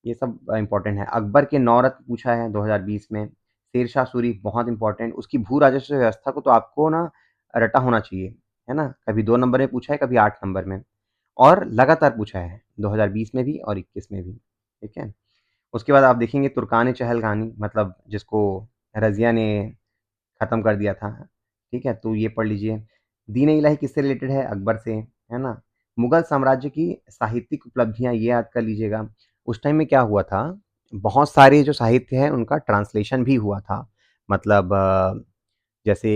ये सब इम्पोर्टेंट है। अकबर के 9 रत्न पूछा है 2020 में। शेरशाह सूरी बहुत इम्पोर्टेंट, उसकी भू-राजस्व व्यवस्था को तो आपको ना रटा होना चाहिए, है ना? कभी 2 नंबर में पूछा है, कभी 8 नंबर में और लगातार पूछा है, 2020 में भी और 21 में भी, ठीक है? उसके बाद आप देखेंगे तुर्कान चहलगानी मतलब जिसको रज़िया ने ख़त्म कर दिया था, ठीक है? तो ये पढ़ लीजिए। दीन-ए-इलाही किससे रिलेटेड है? अकबर से, है ना? मुगल साम्राज्य की साहित्यिक उपलब्धियाँ ये याद कर लीजिएगा। उस टाइम में क्या हुआ था, बहुत सारे जो साहित्य है उनका ट्रांसलेशन भी हुआ था। मतलब जैसे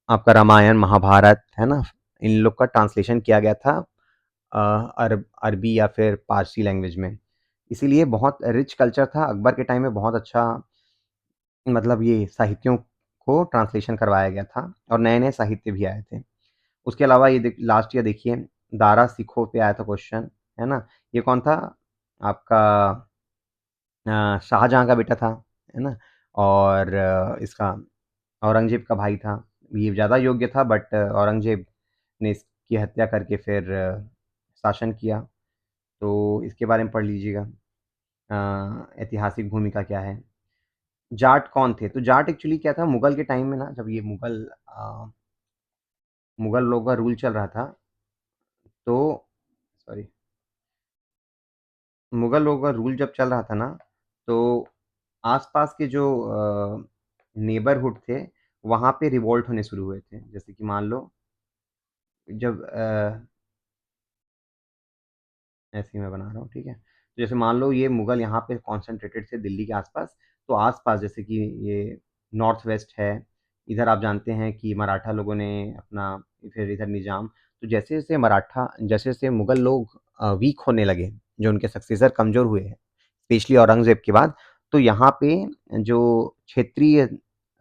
आपका रामायण, महाभारत, है ना? इन लोग का ट्रांसलेशन किया गया था अ, अरबी या फिर पारसी लैंग्वेज में। इसीलिए बहुत रिच कल्चर था, अकबर के टाइम में बहुत अच्छा मतलब ये साहित्यों को ट्रांसलेशन करवाया गया था और नए-नए साहित्य भी आए थे। उसके अलावा ये लास्ट ईयर देखिए दारा सिखों पे आया था क्वेश्चन, है ना? ये कौन था? आपका शाहजहाँ का बेटा था, है ना? और इसका औरंगज़ेब का भाई था। ये ज़्यादा योग्य था बट औरंगज़ेब ने इसकी हत्या करके फिर शासन किया। तो इसके बारे में पढ़ लीजिएगा। ऐतिहासिक भूमिका क्या है? जाट कौन थे? तो जाट एक्चुअली क्या था मुगल के टाइम में ना जब ये मुगल लोगों का रूल चल रहा था तो सॉरी मुगल लोगों का रूल जब चल रहा था ना तो आसपास के जो नेबरहुड थे वहाँ पे रिवोल्ट होने शुरू हुए थे। जैसे कि मान लो जब ऐसे ही मैं बना रहा हूँ, ठीक है? तो जैसे मान लो ये मुगल यहाँ पे कॉन्सेंट्रेटेड थे दिल्ली के आसपास, तो आसपास जैसे कि ये नॉर्थ वेस्ट है, इधर आप जानते हैं कि मराठा लोगों ने अपना फिर इधर निज़ाम तो जैसे-जैसे मुगल लोग वीक होने लगे, जो उनके सक्सेसर कमज़ोर हुए हैं, स्पेशली औरंगज़ेब के बाद, तो यहाँ पे जो क्षेत्रीय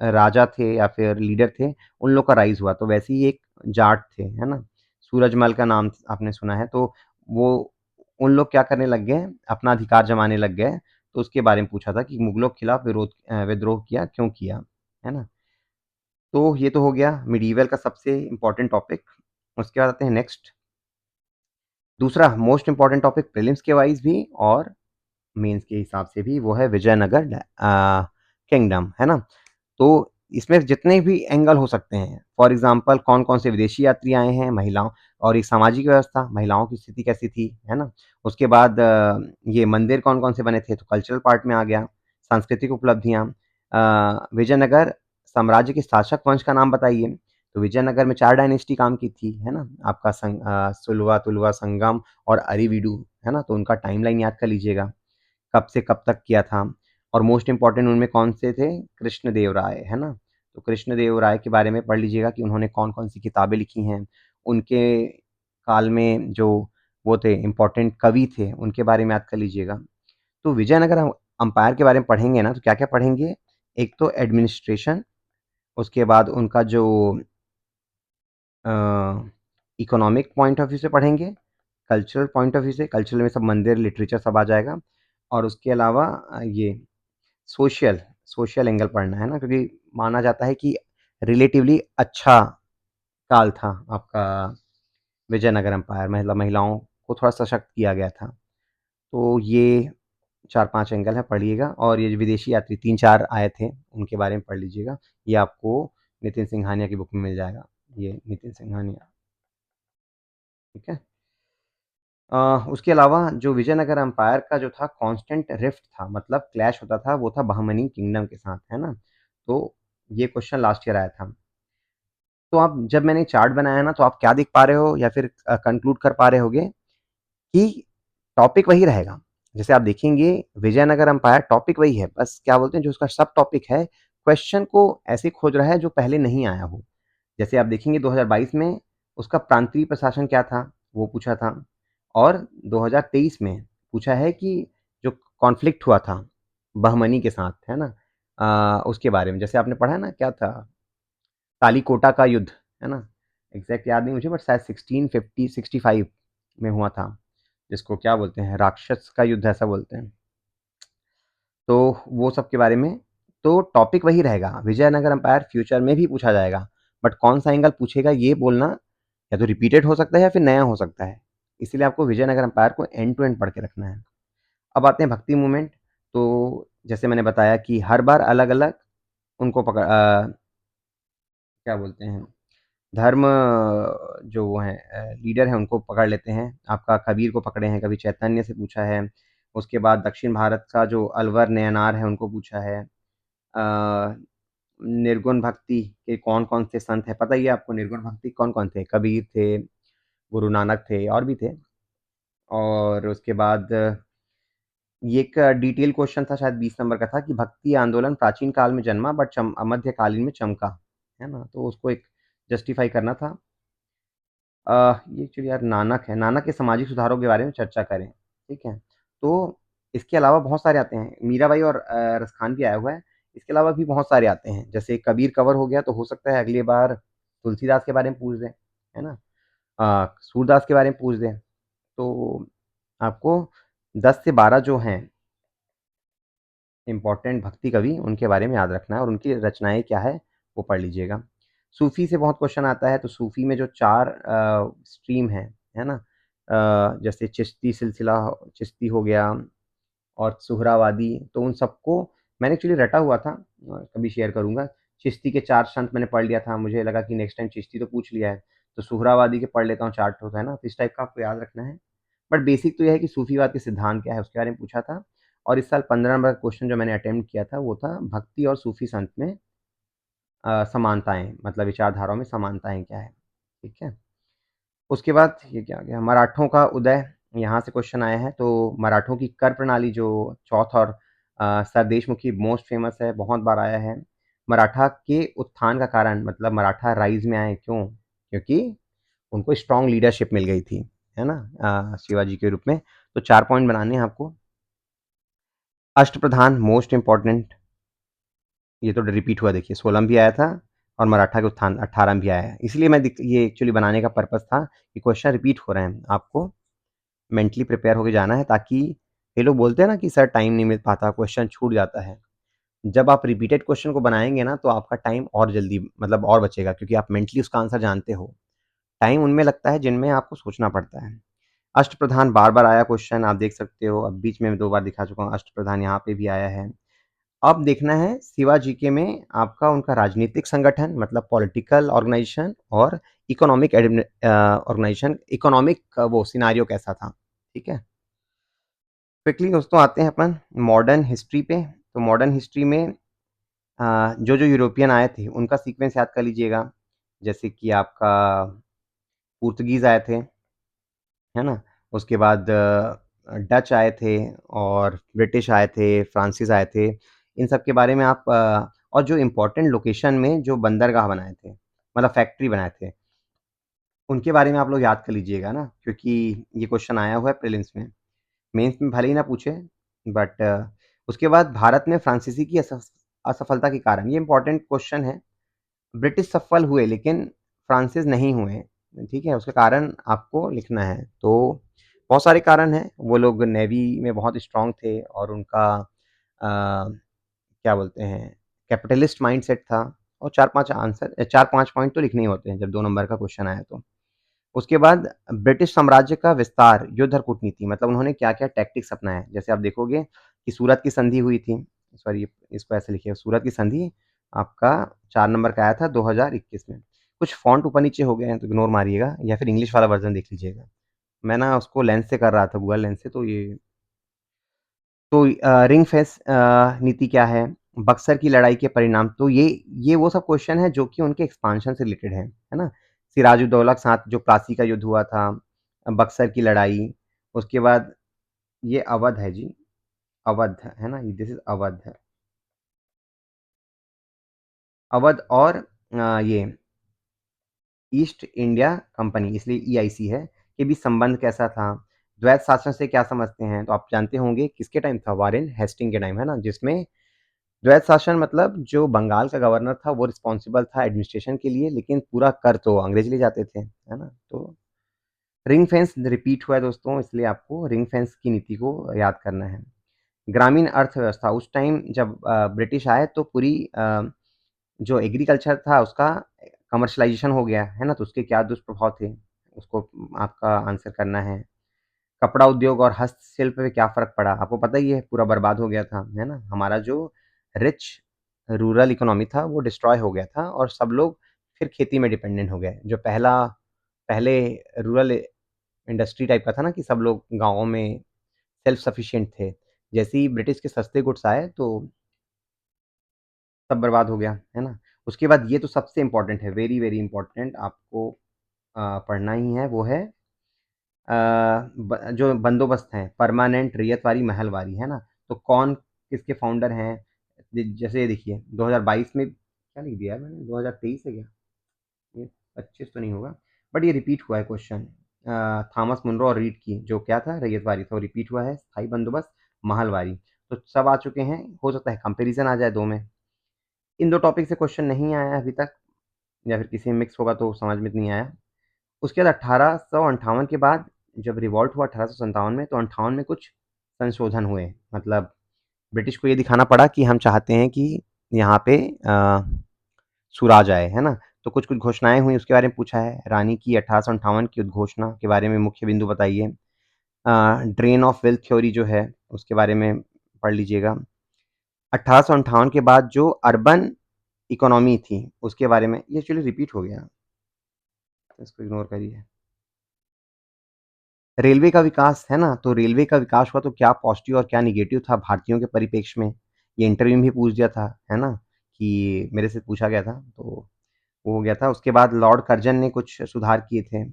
राजा थे या फिर लीडर थे, उन लोग का राइज़ हुआ। तो वैसे ही एक जाट थे, है ना? सूरजमल का नाम आपने सुना है, तो वो उन लोग क्या करने लग गए, अपना अधिकार जमाने लग गए, तो उसके बारे में पूछा था कि मुगलों के खिलाफ विद्रोह किया, क्यों किया? है ना? तो ये तो हो गया मिडीवल का सबसे इम्पोर्टेंट टॉपिक। उसके बाद आते हैं नेक्स्ट, दूसरा मोस्ट इम्पोर्टेंट टॉपिक प्रीलिम्स के वाइज़ भी और मेंस के हिसाब से भी, वो है विजयनगर किंगडम, है ना? तो इसमें जितने भी एंगल हो सकते हैं, फॉर एग्ज़ाम्पल कौन-कौन से विदेशी यात्री आए हैं, महिलाओं और एक सामाजिक व्यवस्था, महिलाओं की स्थिति कैसी थी, है ना? उसके बाद ये मंदिर कौन-कौन से बने थे, तो कल्चरल पार्ट में आ गया, सांस्कृतिक उपलब्धियाँ विजयनगर साम्राज्य के शासक वंश का नाम बताइए, तो विजयनगर में 4 डायनेस्टी काम की थी, है ना? आपका सुलवा, तुलवा, संगम और अरिविडू, है ना? तो उनका टाइमलाइन याद कर लीजिएगा। कब से कब तक किया था और मोस्ट इम्पोर्टेंट उनमें कौन से थे कृष्णदेव राय है ना तो कृष्णदेव राय के बारे में पढ़ लीजिएगा कि उन्होंने कौन कौन सी किताबें लिखी हैं उनके काल में जो वो थे इम्पोर्टेंट कवि थे उनके बारे में याद कर लीजिएगा तो विजयनगर हम अंपायर के बारे में पढ़ेंगे ना तो क्या क्या पढ़ेंगे एक तो एडमिनिस्ट्रेशन उसके बाद उनका जो इकोनॉमिक पॉइंट ऑफ व्यू से पढ़ेंगे कल्चरल पॉइंट ऑफ व्यू से कल्चरल में सब मंदिर लिटरेचर सब आ जाएगा और उसके अलावा ये सोशल सोशल एंगल पढ़ना है ना क्योंकि माना जाता है कि रिलेटिवली अच्छा काल था आपका विजयनगर एम्पायर महिलाओं को थोड़ा सशक्त किया गया था तो ये 4-5 एंगल है पढ़िएगा और ये जो विदेशी यात्री 3-4 आए थे उनके बारे में पढ़ लीजिएगा ये आपको नितिन सिंघानिया की बुक में मिल जाएगा ये नितिन सिंघानिया ठीक है उसके अलावा जो विजयनगर एम्पायर का जो था कांस्टेंट रिफ्ट था मतलब क्लैश होता था वो था बहमनी किंगडम के साथ है ना तो ये क्वेश्चन लास्ट ईयर आया था तो आप जब मैंने चार्ट बनाया ना तो आप क्या देख पा रहे हो या फिर कंक्लूड कर पा रहे होगे कि टॉपिक वही रहेगा जैसे आप देखेंगे विजयनगर एम्पायर टॉपिक वही है बस क्या बोलते हैं जो उसका सब टॉपिक है क्वेश्चन को ऐसे खोज रहा है जो पहले नहीं आया हो जैसे आप देखेंगे 2022 में उसका प्रांतीय प्रशासन क्या था वो पूछा था और 2023 में पूछा है कि जो कॉन्फ्लिक्ट हुआ था बहमनी के साथ है ना उसके बारे में जैसे आपने पढ़ा है ना क्या था तालीकोटा का युद्ध है ना एग्जैक्ट याद नहीं मुझे बट शायद 1650-65 में हुआ था जिसको क्या बोलते हैं राक्षस का युद्ध ऐसा बोलते हैं तो वो सब के बारे में तो टॉपिक वही रहेगा विजयनगर एम्पायर फ्यूचर में भी पूछा जाएगा बट कौन सा एंगल पूछेगा ये बोलना या तो रिपीटेड हो सकता है या फिर नया हो सकता है इसीलिए आपको विजयनगर एम्पायर को एंड टू एंड पढ़ के रखना है अब आते हैं भक्ति मूवमेंट तो जैसे मैंने बताया कि हर बार अलग अलग उनको क्या बोलते हैं, धर्म जो वो हैं लीडर हैं उनको पकड़ लेते हैं। आपका कबीर को पकड़े हैं, कभी चैतन्य से पूछा है। उसके बाद दक्षिण भारत का जो अलवर नयनार है उनको पूछा है। निर्गुण भक्ति के कौन-कौन से संत हैं, पता ही है आपको निर्गुण भक्ति कौन-कौन थे? कबीर थे, गुरु नानक थे और भी थे। और उसके बाद ये एक डिटेल क्वेश्चन था शायद 20 नंबर का था कि भक्ति आंदोलन प्राचीन काल में जन्मा बट मध्यकालीन में चमका, है ना? तो उसको एक जस्टिफाई करना था। ये एक्चुअली यार नानक है, नानक के सामाजिक सुधारों के बारे में चर्चा करें, ठीक है? तो इसके अलावा बहुत सारे आते हैं, मीराबाई और रसखान भी आया हुआ है, इसके अलावा भी बहुत सारे आते हैं, जैसे कबीर कवर हो गया तो हो सकता है अगली बार तुलसीदास के बारे में पूछ दें, है ना? सूरदास के बारे में पूछ दें, तो आपको 10 से 12 जो हैं इम्पोर्टेंट भक्ति कवि, उनके बारे में याद रखना है और उनकी रचनाएँ क्या है, वो पढ़ लीजिएगा। सूफ़ी से बहुत क्वेश्चन आता है, तो सूफ़ी में जो 4 स्ट्रीम हैं, है ना? जैसे चिश्ती सिलसिला, चिश्ती हो गया और सुहरावादी, तो उन सबको मैंने एक्चुअली रटा हुआ था, कभी शेयर करूँगा। चिश्ती के 4 संत मैंने पढ़ लिया था, मुझे लगा कि नेक्स्ट टाइम चिश्ती तो पूछ लिया है, तो सुहरावादी के पढ़ लेता हूँ 4 ठो, है ना? तो इस टाइप का आपको याद रखना है। बट बेसिक तो ये है कि सूफ़ीवाद के सिद्धांत क्या है, उसके बारे में पूछा था और इस साल 15 नंबर का क्वेश्चन जो मैंने अटेम्प्ट किया था, वो था भक्ति और सूफ़ी संत में समानताएँ, मतलब विचारधाराओं में समानताएँ क्या हैं, ठीक है? उसके बाद ये क्या आ गया, मराठों का उदय, यहाँ से क्वेश्चन आया है, तो मराठों की कर प्रणाली जो चौथ और सरदेशमुखी मोस्ट फेमस है, बहुत बार आया है। मराठा के उत्थान का कारण, मतलब मराठा राइज़ में आए, क्यों? क्योंकि उनको स्ट्रॉन्ग लीडरशिप मिल गई थी, है ना? शिवाजी के रूप में। तो 4 पॉइंट बनाने हैं आपको। अष्टप्रधान मोस्ट इम्पोर्टेंट, ये तो रिपीट हुआ देखिए, 16 में भी आया था और मराठा के उत्थान 18 में भी आया है। इसलिए मैं ये एक्चुअली बनाने का पर्पज़ था कि क्वेश्चन रिपीट हो रहे हैं। आपको मेंटली प्रिपेयर होके जाना है ताकि ये लोग बोलते हैं ना कि सर टाइम नहीं मिल पाता, क्वेश्चन छूट जाता है। जब आप रिपीटेड क्वेश्चन को बनाएँगे ना तो आपका टाइम और जल्दी मतलब और बचेगा क्योंकि आप मेंटली उसका आंसर जानते हो। टाइम उनमें लगता है जिनमें आपको सोचना पड़ता है। अष्टप्रधान बार-बार आया क्वेश्चन, आप देख सकते हो, अब बीच में 2 बार दिखा चुका हूँ, अष्टप्रधान यहाँ पे भी आया है। अब देखना है शिवा जीके में आपका उनका राजनीतिक संगठन मतलब पॉलिटिकल ऑर्गेनाइजेशन और ऑर्गेनाइजेशन इकोनॉमिक वो सिनेरियो कैसा था, ठीक है? क्विकली दोस्तों आते हैं अपन मॉडर्न हिस्ट्री पे। तो मॉडर्न हिस्ट्री में जो-जो यूरोपियन आए थे, उनका सीक्वेंस याद कर लीजिएगा। जैसे कि आपका पुर्तगीज़ आए थे, है ना? उसके बाद डच आए थे और ब्रिटिश आए थे, फ्रांसीस आए थे। इन सब के बारे में आप और जो इम्पोर्टेंट लोकेशन में जो बंदरगाह बनाए थे, मतलब फैक्ट्री बनाए थे, उनके बारे में आप लोग याद कर लीजिएगा ना, क्योंकि ये क्वेश्चन आया हुआ है प्रीलिम्स में। मेंस में भले ही ना पूछे बट उसके बाद भारत में फ्रांसीसी की असफलता के कारण, ये इम्पोर्टेंट क्वेश्चन है। ब्रिटिश सफल हुए लेकिन फ्रांसीस नहीं हुए, ठीक है? उसका कारण आपको लिखना है। तो बहुत सारे कारण हैं, वो लोग नेवी में बहुत स्ट्रॉन्ग थे और उनका क्या बोलते हैं कैपिटलिस्ट माइंडसेट था और 4-5 आंसर 4-5 पॉइंट तो लिखने ही होते हैं जब 2 नंबर का क्वेश्चन आया तो। उसके बाद ब्रिटिश साम्राज्य का विस्तार, युद्ध और कूटनीति मतलब उन्होंने क्या-क्या टैक्टिक्स अपनाए। जैसे आप देखोगे कि सूरत की संधि हुई थी, सॉरी इसको ऐसे लिखिए, सूरत की संधि आपका 4 नंबर का आया था 2021 में। कुछ फ़ॉन्ट ऊपर-नीचे हो गए हैं तो इग्नोर मारिएगा या फिर इंग्लिश वाला वर्ज़न देख लीजिएगा। मैं ना उसको लेंस से कर रहा था, गूगल लेंस से, तो ये तो रिंग फेंस नीति क्या है? बक्सर की लड़ाई के परिणाम, तो ये वो सब क्वेश्चन है जो कि उनके एक्सपांशन से रिलेटेड है ना? सिराजुद्दौला के साथ जो प्लासी का युद्ध हुआ था, बक्सर की लड़ाई, उसके बाद ये अवध है जी, अवध है ना? दिस इज़ अवध है। अवध और ये ईस्ट इंडिया कंपनी इसलिए ईआईसी है, के बीच संबंध कैसा था? द्वैत शासन से क्या समझते हैं? तो आप जानते होंगे किसके टाइम था? वारेन हेस्टिंग के टाइम, है ना? जिसमें द्वैत शासन मतलब जो बंगाल का गवर्नर था वो रिस्पॉन्सिबल था एडमिनिस्ट्रेशन के लिए, लेकिन पूरा कर तो अंग्रेज ले जाते थे, है ना? तो रिंग फेंस रिपीट हुआ है दोस्तों, इसलिए आपको रिंग फेंस की नीति को याद करना है। ग्रामीण अर्थव्यवस्था, उस टाइम जब ब्रिटिश आए तो पूरी जो एग्रीकल्चर था उसका कमर्शियलाइज़ेशन हो गया, है ना? तो उसके क्या दुष्प्रभाव थे, उसको आपका आंसर करना है। कपड़ा उद्योग और हस्तशिल्प पे क्या फ़र्क पड़ा? आपको पता ही है पूरा बर्बाद हो गया था, है ना? हमारा जो रिच रूरल इकोनॉमी था वो डिस्ट्रॉय हो गया था और सब लोग फिर खेती में डिपेंडेंट हो गए। जो पहले रूरल इंडस्ट्री टाइप का था ना कि सब लोग गाँवों में सेल्फ सफिशिएंट थे। जैसे ही ब्रिटिश के सस्ते गुड्स आए तो सब बर्बाद हो गया, है ना? उसके बाद ये तो सबसे इम्पोर्टेंट है, वेरी, वेरी इम्पोर्टेंट आपको पढ़ना ही है, वो है जो बंदोबस्त हैं, परमानेंट, रैयतवारी, महलवारी, है ना? तो कौन किसके फाउंडर हैं? जैसे देखिए 2022 में क्या लिख दिया है मैंने, 2023 है क्या? ये 25 तो नहीं होगा, बट ये रिपीट हुआ है क्वेश्चन। थॉमस मुनरो और रीड की जो क्या था, रैयतवारी था, वो रिपीट हुआ है, स्थायी बंदोबस्त, महलवारी। तो सब आ चुके हैं, हो सकता है कंपेरिजन आ जाए दो में। इन दो टॉपिक से क्वेश्चन नहीं आया अभी तक, या फिर किसी में मिक्स होगा तो समझ में नहीं आया। उसके बाद 1858 के बाद जब रिवॉल्ट हुआ 1857 में, तो 58 में कुछ संशोधन हुए। मतलब ब्रिटिश को ये दिखाना पड़ा कि हम चाहते हैं कि यहाँ पे सुराज आए, है ना? तो कुछ-कुछ घोषणाएँ हुई, उसके बारे में पूछा है। रानी की 1858 की उद्घोषणा के बारे में मुख्य बिंदु बताइए। ड्रेन ऑफ वेल्थ थ्योरी जो है, उसके बारे में पढ़ लीजिएगा। 1858 के बाद जो अर्बन इकोनॉमी थी, उसके बारे में ये एक्चुअली रिपीट हो गया, इसको इग्नोर करिए। रेलवे का विकास, है ना? तो रेलवे का विकास हुआ तो क्या पॉज़िटिव और क्या नेगेटिव था भारतीयों के परिप्रेक्ष्य में? ये इंटरव्यू में भी पूछ दिया था, है ना? कि मेरे से पूछा गया था, तो वो हो गया था। उसके बाद लॉर्ड कर्जन ने कुछ सुधार किए थे।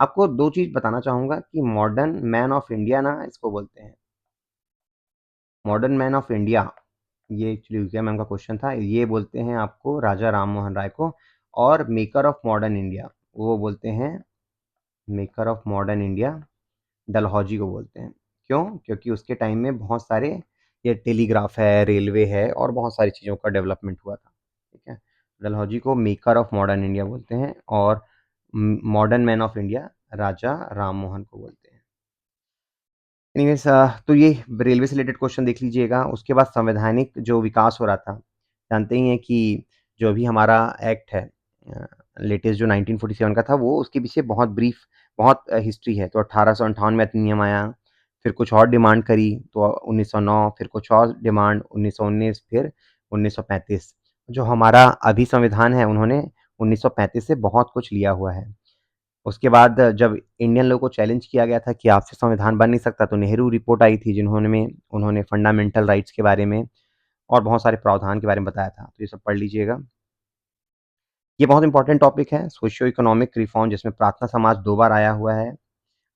आपको 2 चीज़ बताना चाहूँगा कि मॉडर्न मैन ऑफ इंडिया ना इसको बोलते हैं। मॉडर्न मैन ऑफ इंडिया, ये एक्चुअली विजय मैम का क्वेश्चन था। ये बोलते हैं आपको राजा राम मोहन राय को, और मेकर ऑफ मॉडर्न इंडिया, वो बोलते हैं maker of modern India Dalhousie को बोलते हैं। क्यों? क्योंकि उसके टाइम में बहुत सारे ये टेलीग्राफ है, रेलवे है और बहुत सारी चीज़ों का डेवलपमेंट हुआ था। ठीक है? डलहौजी को मेकर ऑफ मॉडर्न इंडिया बोलते हैं और मॉडर्न मैन ऑफ इंडिया राजा राम मोहन को बोलते हैं। एनीवेज़ तो ये रेलवे से रिलेटेड क्वेश्चन देख लीजिएगा। उसके बाद संवैधानिक जो विकास हो रहा था, जानते ही हैं कि जो अभी हमारा एक्ट है लेटेस्ट जो 1947 का था, वो उसके पीछे बहुत ब्रीफ बहुत हिस्ट्री है। तो 1858 में अधिनियम आया, फिर कुछ और डिमांड करी तो 1909, फिर कुछ और डिमांड 1919, फिर 1935। जो हमारा अभी संविधान है, उन्होंने 1935 से बहुत कुछ लिया हुआ है। उसके बाद जब इंडियन लोगों को चैलेंज किया गया था कि आपसे संविधान बन नहीं सकता, तो नेहरू रिपोर्ट आई थी जिन्होंने में उन्होंने फंडामेंटल राइट्स के बारे में और बहुत सारे प्रावधान के बारे में बताया था। तो ये सब पढ़ लीजिएगा। ये बहुत इंपॉर्टेंट टॉपिक है, सोशियो इकोनॉमिक रिफॉर्म, जिसमें प्रार्थना समाज 2 बार आया हुआ है,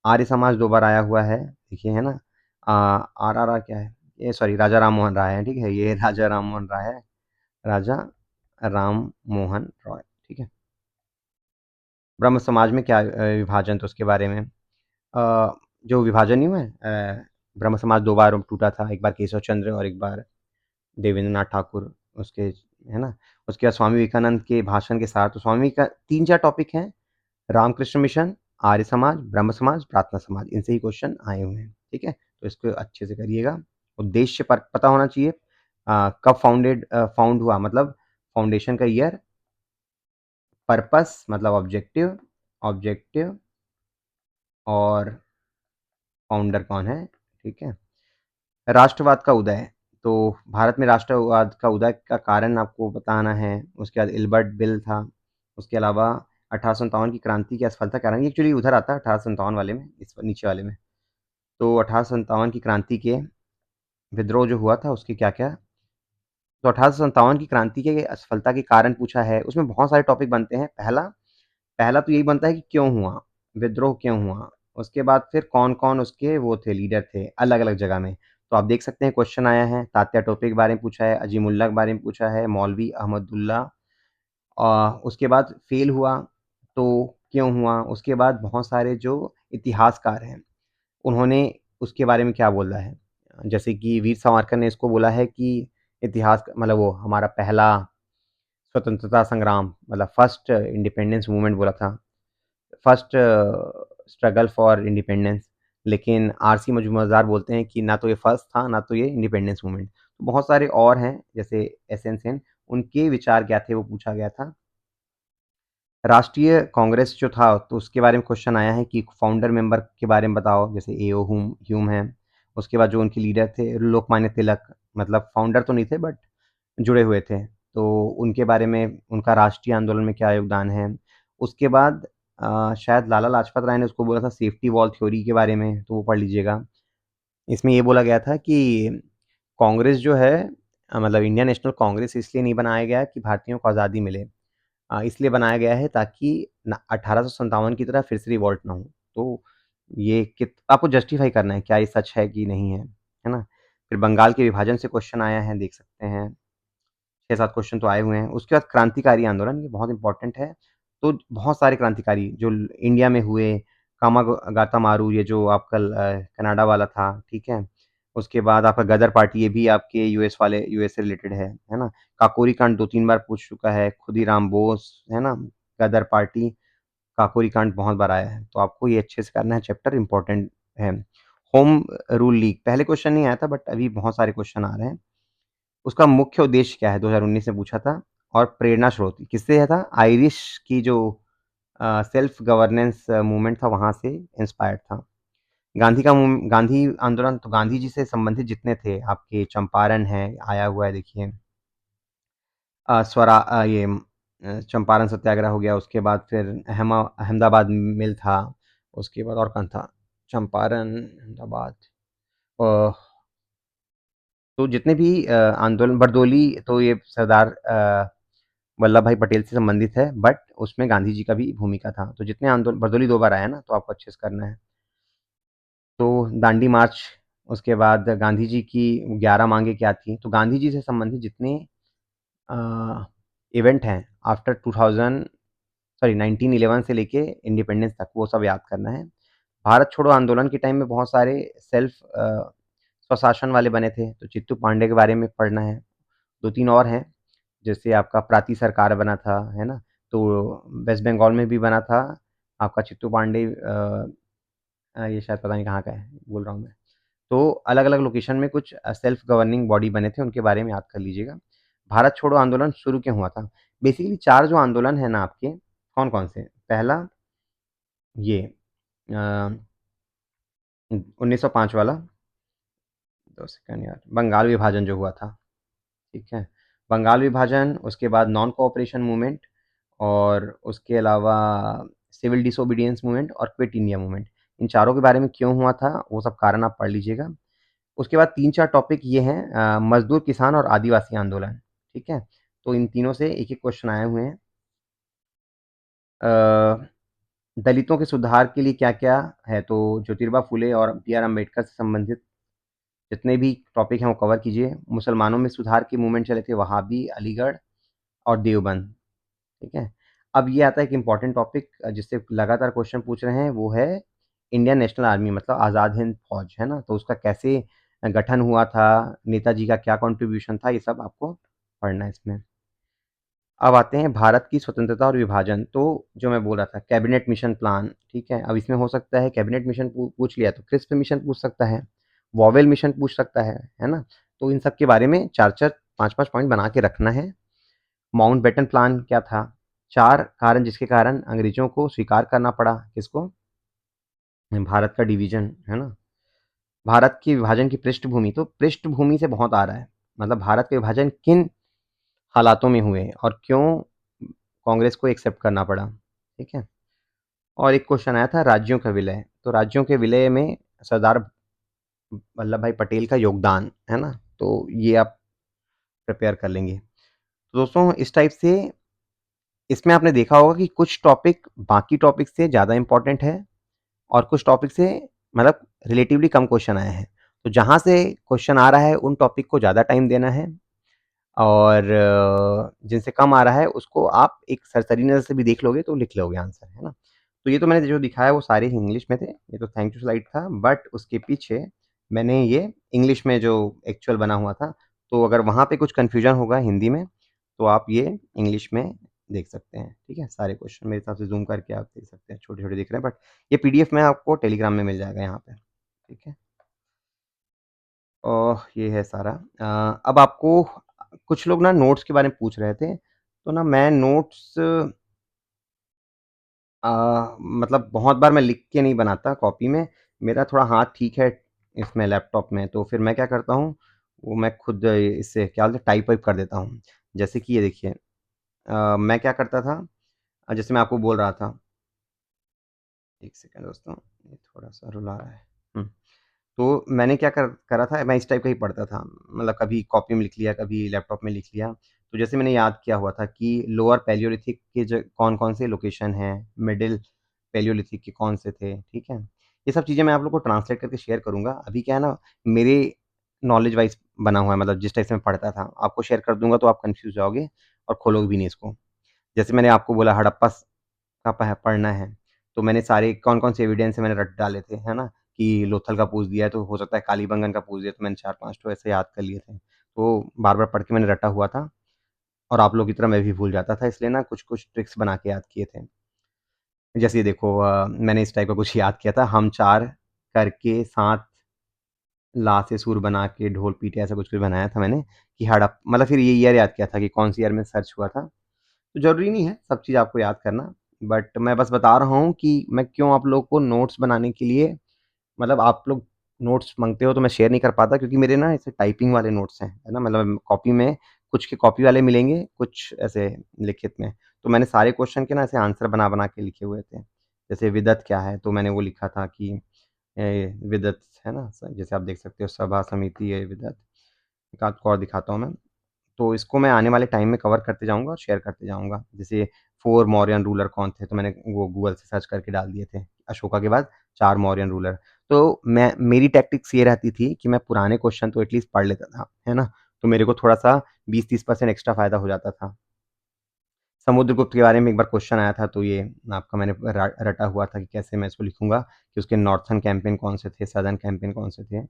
आर्य समाज 2 बार आया हुआ है। देखिए, है ना? आरआरआर क्या है? ये सॉरी राजा राम मोहन राय है, ठीक है? ये राजा राम मोहन राय है, राजा राम मोहन रॉय, ठीक है? ब्रह्म समाज में क्या विभाजन, तो उसके बारे में जो विभाजन नहीं हुआ है, ब्रह्म समाज 2 बार टूटा था, एक बार केशव चंद्र और एक बार देवेंद्र नाथ ठाकुर उसके, है ना? उसके बाद स्वामी विवेकानंद के भाषण के साथ, तो स्वामी का 3-4 टॉपिक हैं, रामकृष्ण मिशन, आर्य समाज, ब्रह्म समाज, प्रार्थना समाज, इनसे ही क्वेश्चन आए हुए हैं, ठीक है? तो इसको अच्छे से करिएगा। उद्देश्य पर पता होना चाहिए, कब फाउंड हुआ, मतलब फाउंडेशन का ईयर, पर्पस मतलब ऑब्जेक्टिव ऑब्जेक्टिव और फाउंडर कौन है, ठीक है? राष्ट्रवाद का उदय, तो भारत में राष्ट्रवाद का उदय का कारण आपको बताना है। उसके बाद इल्बर्ट बिल था। उसके अलावा 1857 की क्रांति की असफलता के कारण, ये एक्चुअली उधर आता है 1857 वाले में, इस नीचे वाले में। तो 1857 की क्रांति के विद्रोह जो हुआ था, उसके क्या-क्या, तो 1857 की क्रांति के असफलता के कारण पूछा है। उसमें बहुत सारे टॉपिक बनते हैं। पहला पहला तो यही बनता है कि क्यों हुआ? विद्रोह क्यों हुआ? उसके बाद फिर कौन-कौन उसके वो थे, लीडर थे, अलग-अलग जगह में। तो आप देख सकते हैं क्वेश्चन आया है, तात्या टोपे के बारे में पूछा है, अजीमुल्लाह के बारे में पूछा है, मौलवी अहमदुल्लाह, उसके बाद फेल हुआ, तो क्यों हुआ? उसके बाद बहुत सारे जो इतिहासकार हैं, उन्होंने उसके बारे में क्या बोला है? जैसे कि वीर सावरकर ने इसको बोला है कि इतिहास मतलब वो हमारा पहला स्वतंत्रता संग्राम, मतलब फर्स्ट इंडिपेंडेंस मूवमेंट बोला था। फर्स्ट स्ट्रगल फॉर इंडिपेंडेंस, लेकिन आरसी मजूमदार बोलते हैं कि ना तो ये फर्स्ट था, ना तो ये इंडिपेंडेंस मूवमेंट। तो बहुत सारे और हैं, जैसे एसएन सेन, उनके विचार क्या थे वो पूछा गया था। राष्ट्रीय कांग्रेस जो था, तो उसके बारे में क्वेश्चन आया है कि फाउंडर मेंबर के बारे में बताओ, जैसे एओ ह्यूम हैं। उसके बाद जो उनके लीडर थे लोकमान्य तिलक, मतलब फाउंडर तो नहीं थे बट जुड़े हुए थे। तो उनके बारे में, उनका राष्ट्रीय आंदोलन में क्या योगदान है। उसके बाद शायद लाला लाजपत राय ने उसको बोला था सेफ्टी वॉल थ्योरी के बारे में, तो वो पढ़ लीजिएगा। इसमें ये बोला गया था कि कांग्रेस जो है मतलब इंडियन नेशनल कांग्रेस इसलिए नहीं बनाया गया कि भारतीयों को आज़ादी मिले। इसलिए बनाया गया है ताकि 1857 की तरह फिर से रिवॉल्ट ना हो। तो ये कित आपको जस्टिफाई करना है क्या ये सच है कि नहीं है ना? फिर बंगाल के विभाजन से क्वेश्चन आया है, देख सकते हैं। 6-7 क्वेश्चन तो आए हुए हैं। उसके बाद क्रांतिकारी आंदोलन, ये बहुत इंपॉर्टेंट है। तो बहुत सारे क्रांतिकारी जो इंडिया में हुए, कामागाता मारू, ये जो आपका कनाडा वाला था, ठीक है। उसके बाद आपका गदर पार्टी, ये भी आपके यूएस से रिलेटेड है ना। काकोरी कांड 2-3 बार पूछ चुका है। खुदीराम बोस, है ना। गदर पार्टी, काकोरी कांड बहुत बार आया है, तो आपको ये अच्छे से करना है, चैप्टर इंपॉर्टेंट है। होम रूल लीग, पहले क्वेश्चन नहीं आया था बट अभी बहुत सारे क्वेश्चन आ रहे हैं। उसका मुख्य उद्देश्य क्या है, 2019 में पूछा था। और प्रेरणा स्रोत किससे है था, आयरिश की जो सेल्फ गवर्नेंस मूवमेंट था वहां से इंस्पायर्ड था। गांधी आंदोलन, तो गांधी जी से संबंधित जितने थे आपके, चंपारण है आया हुआ है, देखिए। ये चंपारण सत्याग्रह हो गया। उसके बाद फिर अहमदाबाद मिल था। उसके बाद और कौन था, चंपारण, अहमदाबाद, अ, तो जितने भी आंदोलन, बरदोली, तो ये सरदार वल्लभ भाई पटेल से संबंधित है, बट उसमें गांधी जी का भी भूमिका था। तो जितने आंदोलन, बरदोली 2 बार आया ना, तो आपको अच्छे से करना है। तो दांडी मार्च, उसके बाद गांधी जी की 11 मांगे क्या थी, तो गांधी जी से संबंधित जितने इवेंट हैं आफ्टर 2000, सॉरी 1911 से लेके इंडिपेंडेंस तक, वो सब याद करना है। भारत छोड़ो आंदोलन के टाइम में बहुत सारे सेल्फ स्वशासन वाले बने थे, तो चित्तू पांडे के बारे में पढ़ना है। 2-3 और हैं, जैसे आपका प्रांतीय सरकार बना था, है ना। तो वेस्ट बंगाल में भी बना था आपका चित्तू पांडे। ये शायद पता नहीं कहाँ का है, बोल रहा हूँ मैं। तो अलग अलग लोकेशन में कुछ सेल्फ गवर्निंग बॉडी बने थे, उनके बारे में याद कर लीजिएगा। भारत छोड़ो आंदोलन शुरू क्यों हुआ था, बेसिकली 4 जो आंदोलन है ना आपके, कौन कौन से, पहला ये 1905 वाला, 2 सेकंड यार, बंगाल विभाजन जो हुआ था, ठीक है। बंगाल विभाजन, उसके बाद नॉन कोऑपरेशन मूवमेंट, और उसके अलावा सिविल डिसोबीडियंस मूवमेंट और क्विट इंडिया मूवमेंट। इन चारों के बारे में क्यों हुआ था वो सब कारण आप पढ़ लीजिएगा। उसके बाद 3-4 टॉपिक ये हैं, मजदूर, किसान और आदिवासी आंदोलन, ठीक है। तो इन तीनों से एक एक क्वेश्चन आए हुए हैं। अ, दलितों के सुधार के लिए क्या क्या है, तो ज्योतिबा फुले और बी आर अम्बेडकर से संबंधित जितने भी टॉपिक हैं वो कवर कीजिए। मुसलमानों में सुधार के मूवमेंट चले थे, वहाबी, अलीगढ़ और देवबंद, ठीक है। अब ये आता है कि इंपॉर्टेंट टॉपिक जिससे लगातार क्वेश्चन पूछ रहे हैं, वो है इंडियन नेशनल आर्मी, मतलब आज़ाद हिंद फौज, है ना। तो उसका कैसे गठन हुआ था, नेताजी का क्या कंट्रीब्यूशन था, ये सब आपको पढ़ना है इसमें। अब आते हैं भारत की स्वतंत्रता और विभाजन, तो जो मैं बोल रहा था कैबिनेट मिशन प्लान, ठीक है। अब इसमें हो सकता है कैबिनेट मिशन पूछ लिया तो क्रिस्प मिशन पूछ सकता है, वॉवेल मिशन पूछ सकता है ना। तो इन सब के बारे में 4-4, 5-5 पॉइंट बना के रखना है। माउंटबेटन प्लान क्या था, 4 कारण जिसके कारण अंग्रेजों को स्वीकार करना पड़ा, किसको, भारत का डिवीजन, है ना। भारत के विभाजन की पृष्ठभूमि, तो पृष्ठभूमि से बहुत आ रहा है, मतलब भारत का विभाजन किन हालातों में हुए और क्यों कांग्रेस को एक्सेप्ट करना पड़ा, ठीक है। और एक क्वेश्चन आया था राज्यों का विलय, तो राज्यों के विलय में सरदार वल्लभ भाई पटेल का योगदान, है ना। तो ये आप प्रिपेयर कर लेंगे। तो दोस्तों इस टाइप से इसमें आपने देखा होगा कि कुछ टॉपिक बाकी टॉपिक से ज़्यादा इंपॉर्टेंट है और कुछ टॉपिक से मतलब रिलेटिवली कम क्वेश्चन आए हैं। तो जहाँ से क्वेश्चन आ रहा है उन टॉपिक को ज़्यादा टाइम देना है, और जिनसे कम आ रहा है उसको आप एक सरसरी नज़र से भी देख लोगे तो लिख लोगे आंसर, है ना। तो ये तो मैंने जो दिखाया वो सारे ही इंग्लिश में थे, ये तो थैंक यू स्लाइड था, बट उसके पीछे मैंने ये इंग्लिश में जो एक्चुअल बना हुआ था, तो अगर वहाँ पे कुछ कन्फ्यूजन होगा हिंदी में तो आप ये इंग्लिश में देख सकते हैं, ठीक है। सारे क्वेश्चन मेरे हिसाब से ज़ूम करके आप देख सकते हैं, छोटे-छोटे दिख रहे हैं, बट ये पीडीएफ में आपको टेलीग्राम में मिल जाएगा यहाँ पे, ठीक है। ये है सारा। अब आपको कुछ लोग ना नोट्स के बारे में पूछ रहे थे, तो ना मैं नोट्स मतलब बहुत बार मैं लिख के नहीं बनाता कॉपी में, मेरा थोड़ा हाथ ठीक है इसमें लैपटॉप में, तो फिर मैं क्या करता हूँ, वो मैं खुद इससे क्या बोलते हैं टाइप वाइप कर देता हूँ। जैसे कि ये देखिए मैं क्या करता था जैसे मैं आपको बोल रहा था, 1 सेकंड दोस्तों, ये थोड़ा-सा रुला रहा है। हुँ। तो मैंने क्या करा था, मैं इस टाइप का ही पढ़ता था। मतलब कभी कॉपी में लिख लिया, कभी लैपटॉप में लिख लिया। तो जैसे मैंने याद किया हुआ था कि लोअर पैलियोलिथिक के ज कौन-कौन से लोकेशन हैं, मिडल पैलियोलिथिक के कौन से थे, ठीक है? ये सब चीज़ें मैं आप लोग को ट्रांसलेट करके शेयर करूँगा। अभी क्या है ना, मेरे नॉलेज वाइज़ बना हुआ है, मतलब जिस टाइप से मैं पढ़ता था। आपको शेयर कर दूँगा तो आप कन्फ्यूज़ जाओगे और खोलोगे भी नहीं इसको। जैसे मैंने आपको बोला हड़प्पा का पढ़ना है, तो मैंने सारे कौन-कौन से एविडेंस मैंने रट डाले थे, है ना? कि लोथल का पूछ दिया है, तो हो सकता है कालीबंगन का पूछ दिया, तो मैंने 4-5 ठो ऐसे याद कर लिए थे। तो बार-बार पढ़ के मैंने रटा हुआ था और आप लोगों की तरह मैं भी भूल जाता था, इसलिए ना कुछ-कुछ ट्रिक्स बना के याद किए थे। जैसे ये देखो मैंने इस टाइप का कुछ याद किया था, हम 4 करके 7 ला से सुर बना के ढोल पीटे, ऐसा कुछ-कुछ बनाया था मैंने कि मतलब फिर ये ईयर याद किया था कि कौन-सी ईयर में सर्च हुआ था। तो ज़रूरी नहीं है सब चीज़ आपको याद करना, बट मैं बस बता रहा हूँ कि मैं क्यों आप लोगों को नोट्स बनाने के लिए मतलब आप लोग नोट्स माँगते हो तो मैं शेयर नहीं कर पाता क्योंकि मेरे ना ऐसे टाइपिंग वाले नोट्स हैं, है ना? मतलब कॉपी में कुछ के कॉपी वाले मिलेंगे, कुछ ऐसे लिखित में। तो मैंने सारे क्वेश्चन के ना ऐसे आंसर बना-बना के लिखे हुए थे। जैसे विदत क्या है? तो मैंने वो लिखा था कि विदत है ना? जैसे आप देख सकते हो सभा, समिति, विदत। एक आध को और दिखाता हूँ मैं। तो इसको मैं आने वाले टाइम में कवर करते जाऊँगा और शेयर करते जाऊँगा। जैसे 4 मौर्यन रूलर कौन थे? तो मैंने वो गूगल से सर्च करके डाल दिए थे। अशोका के बाद 4 मौर्यन रूलर। तो मेरी टैक्टिक्स ये रहती थी कि मैं पुराने क्वेश्चन तो एटलीस्ट पढ़ लेता था, है ना? तो मेरे को थोड़ा-सा 20-30% एक्स्ट्रा फ़ायदा हो जाता था। समुद्रगुप्त के बारे में एक बार क्वेश्चन आया था, तो ये आपका मैंने रटा हुआ था कि कैसे मैं इसको लिखूँगा कि उसके नॉर्थर्न कैम्पेन कौन से थे, सदर्न कैम्पेन कौन से थे।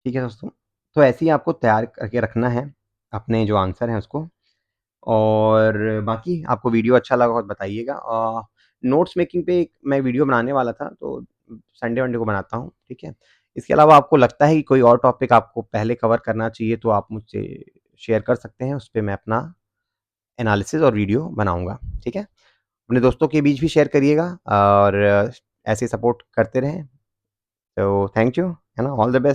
ठीक है दोस्तों? तो ऐसे ही आपको तैयार करके रखना है, अपने जो आंसर हैं उसको। और बाकी आपको वीडियो अच्छा लगा हो तो बताइएगा। नोट्स मेकिंग पे एक मैं वीडियो बनाने वाला था, तो संडे-वनडे को बनाता हूँ, ठीक है? इसके अलावा आपको लगता है कि कोई और टॉपिक आपको पहले कवर करना चाहिए, तो आप मुझसे शेयर कर सकते हैं, उसपे मैं अपना एनालिसिस और वीडियो बनाऊँगा, ठीक है? अपने दोस्तों के बीच भी शेयर करिएगा और ऐसे सपोर्ट करते रहें। तो थैंक यू, है ना? All the best.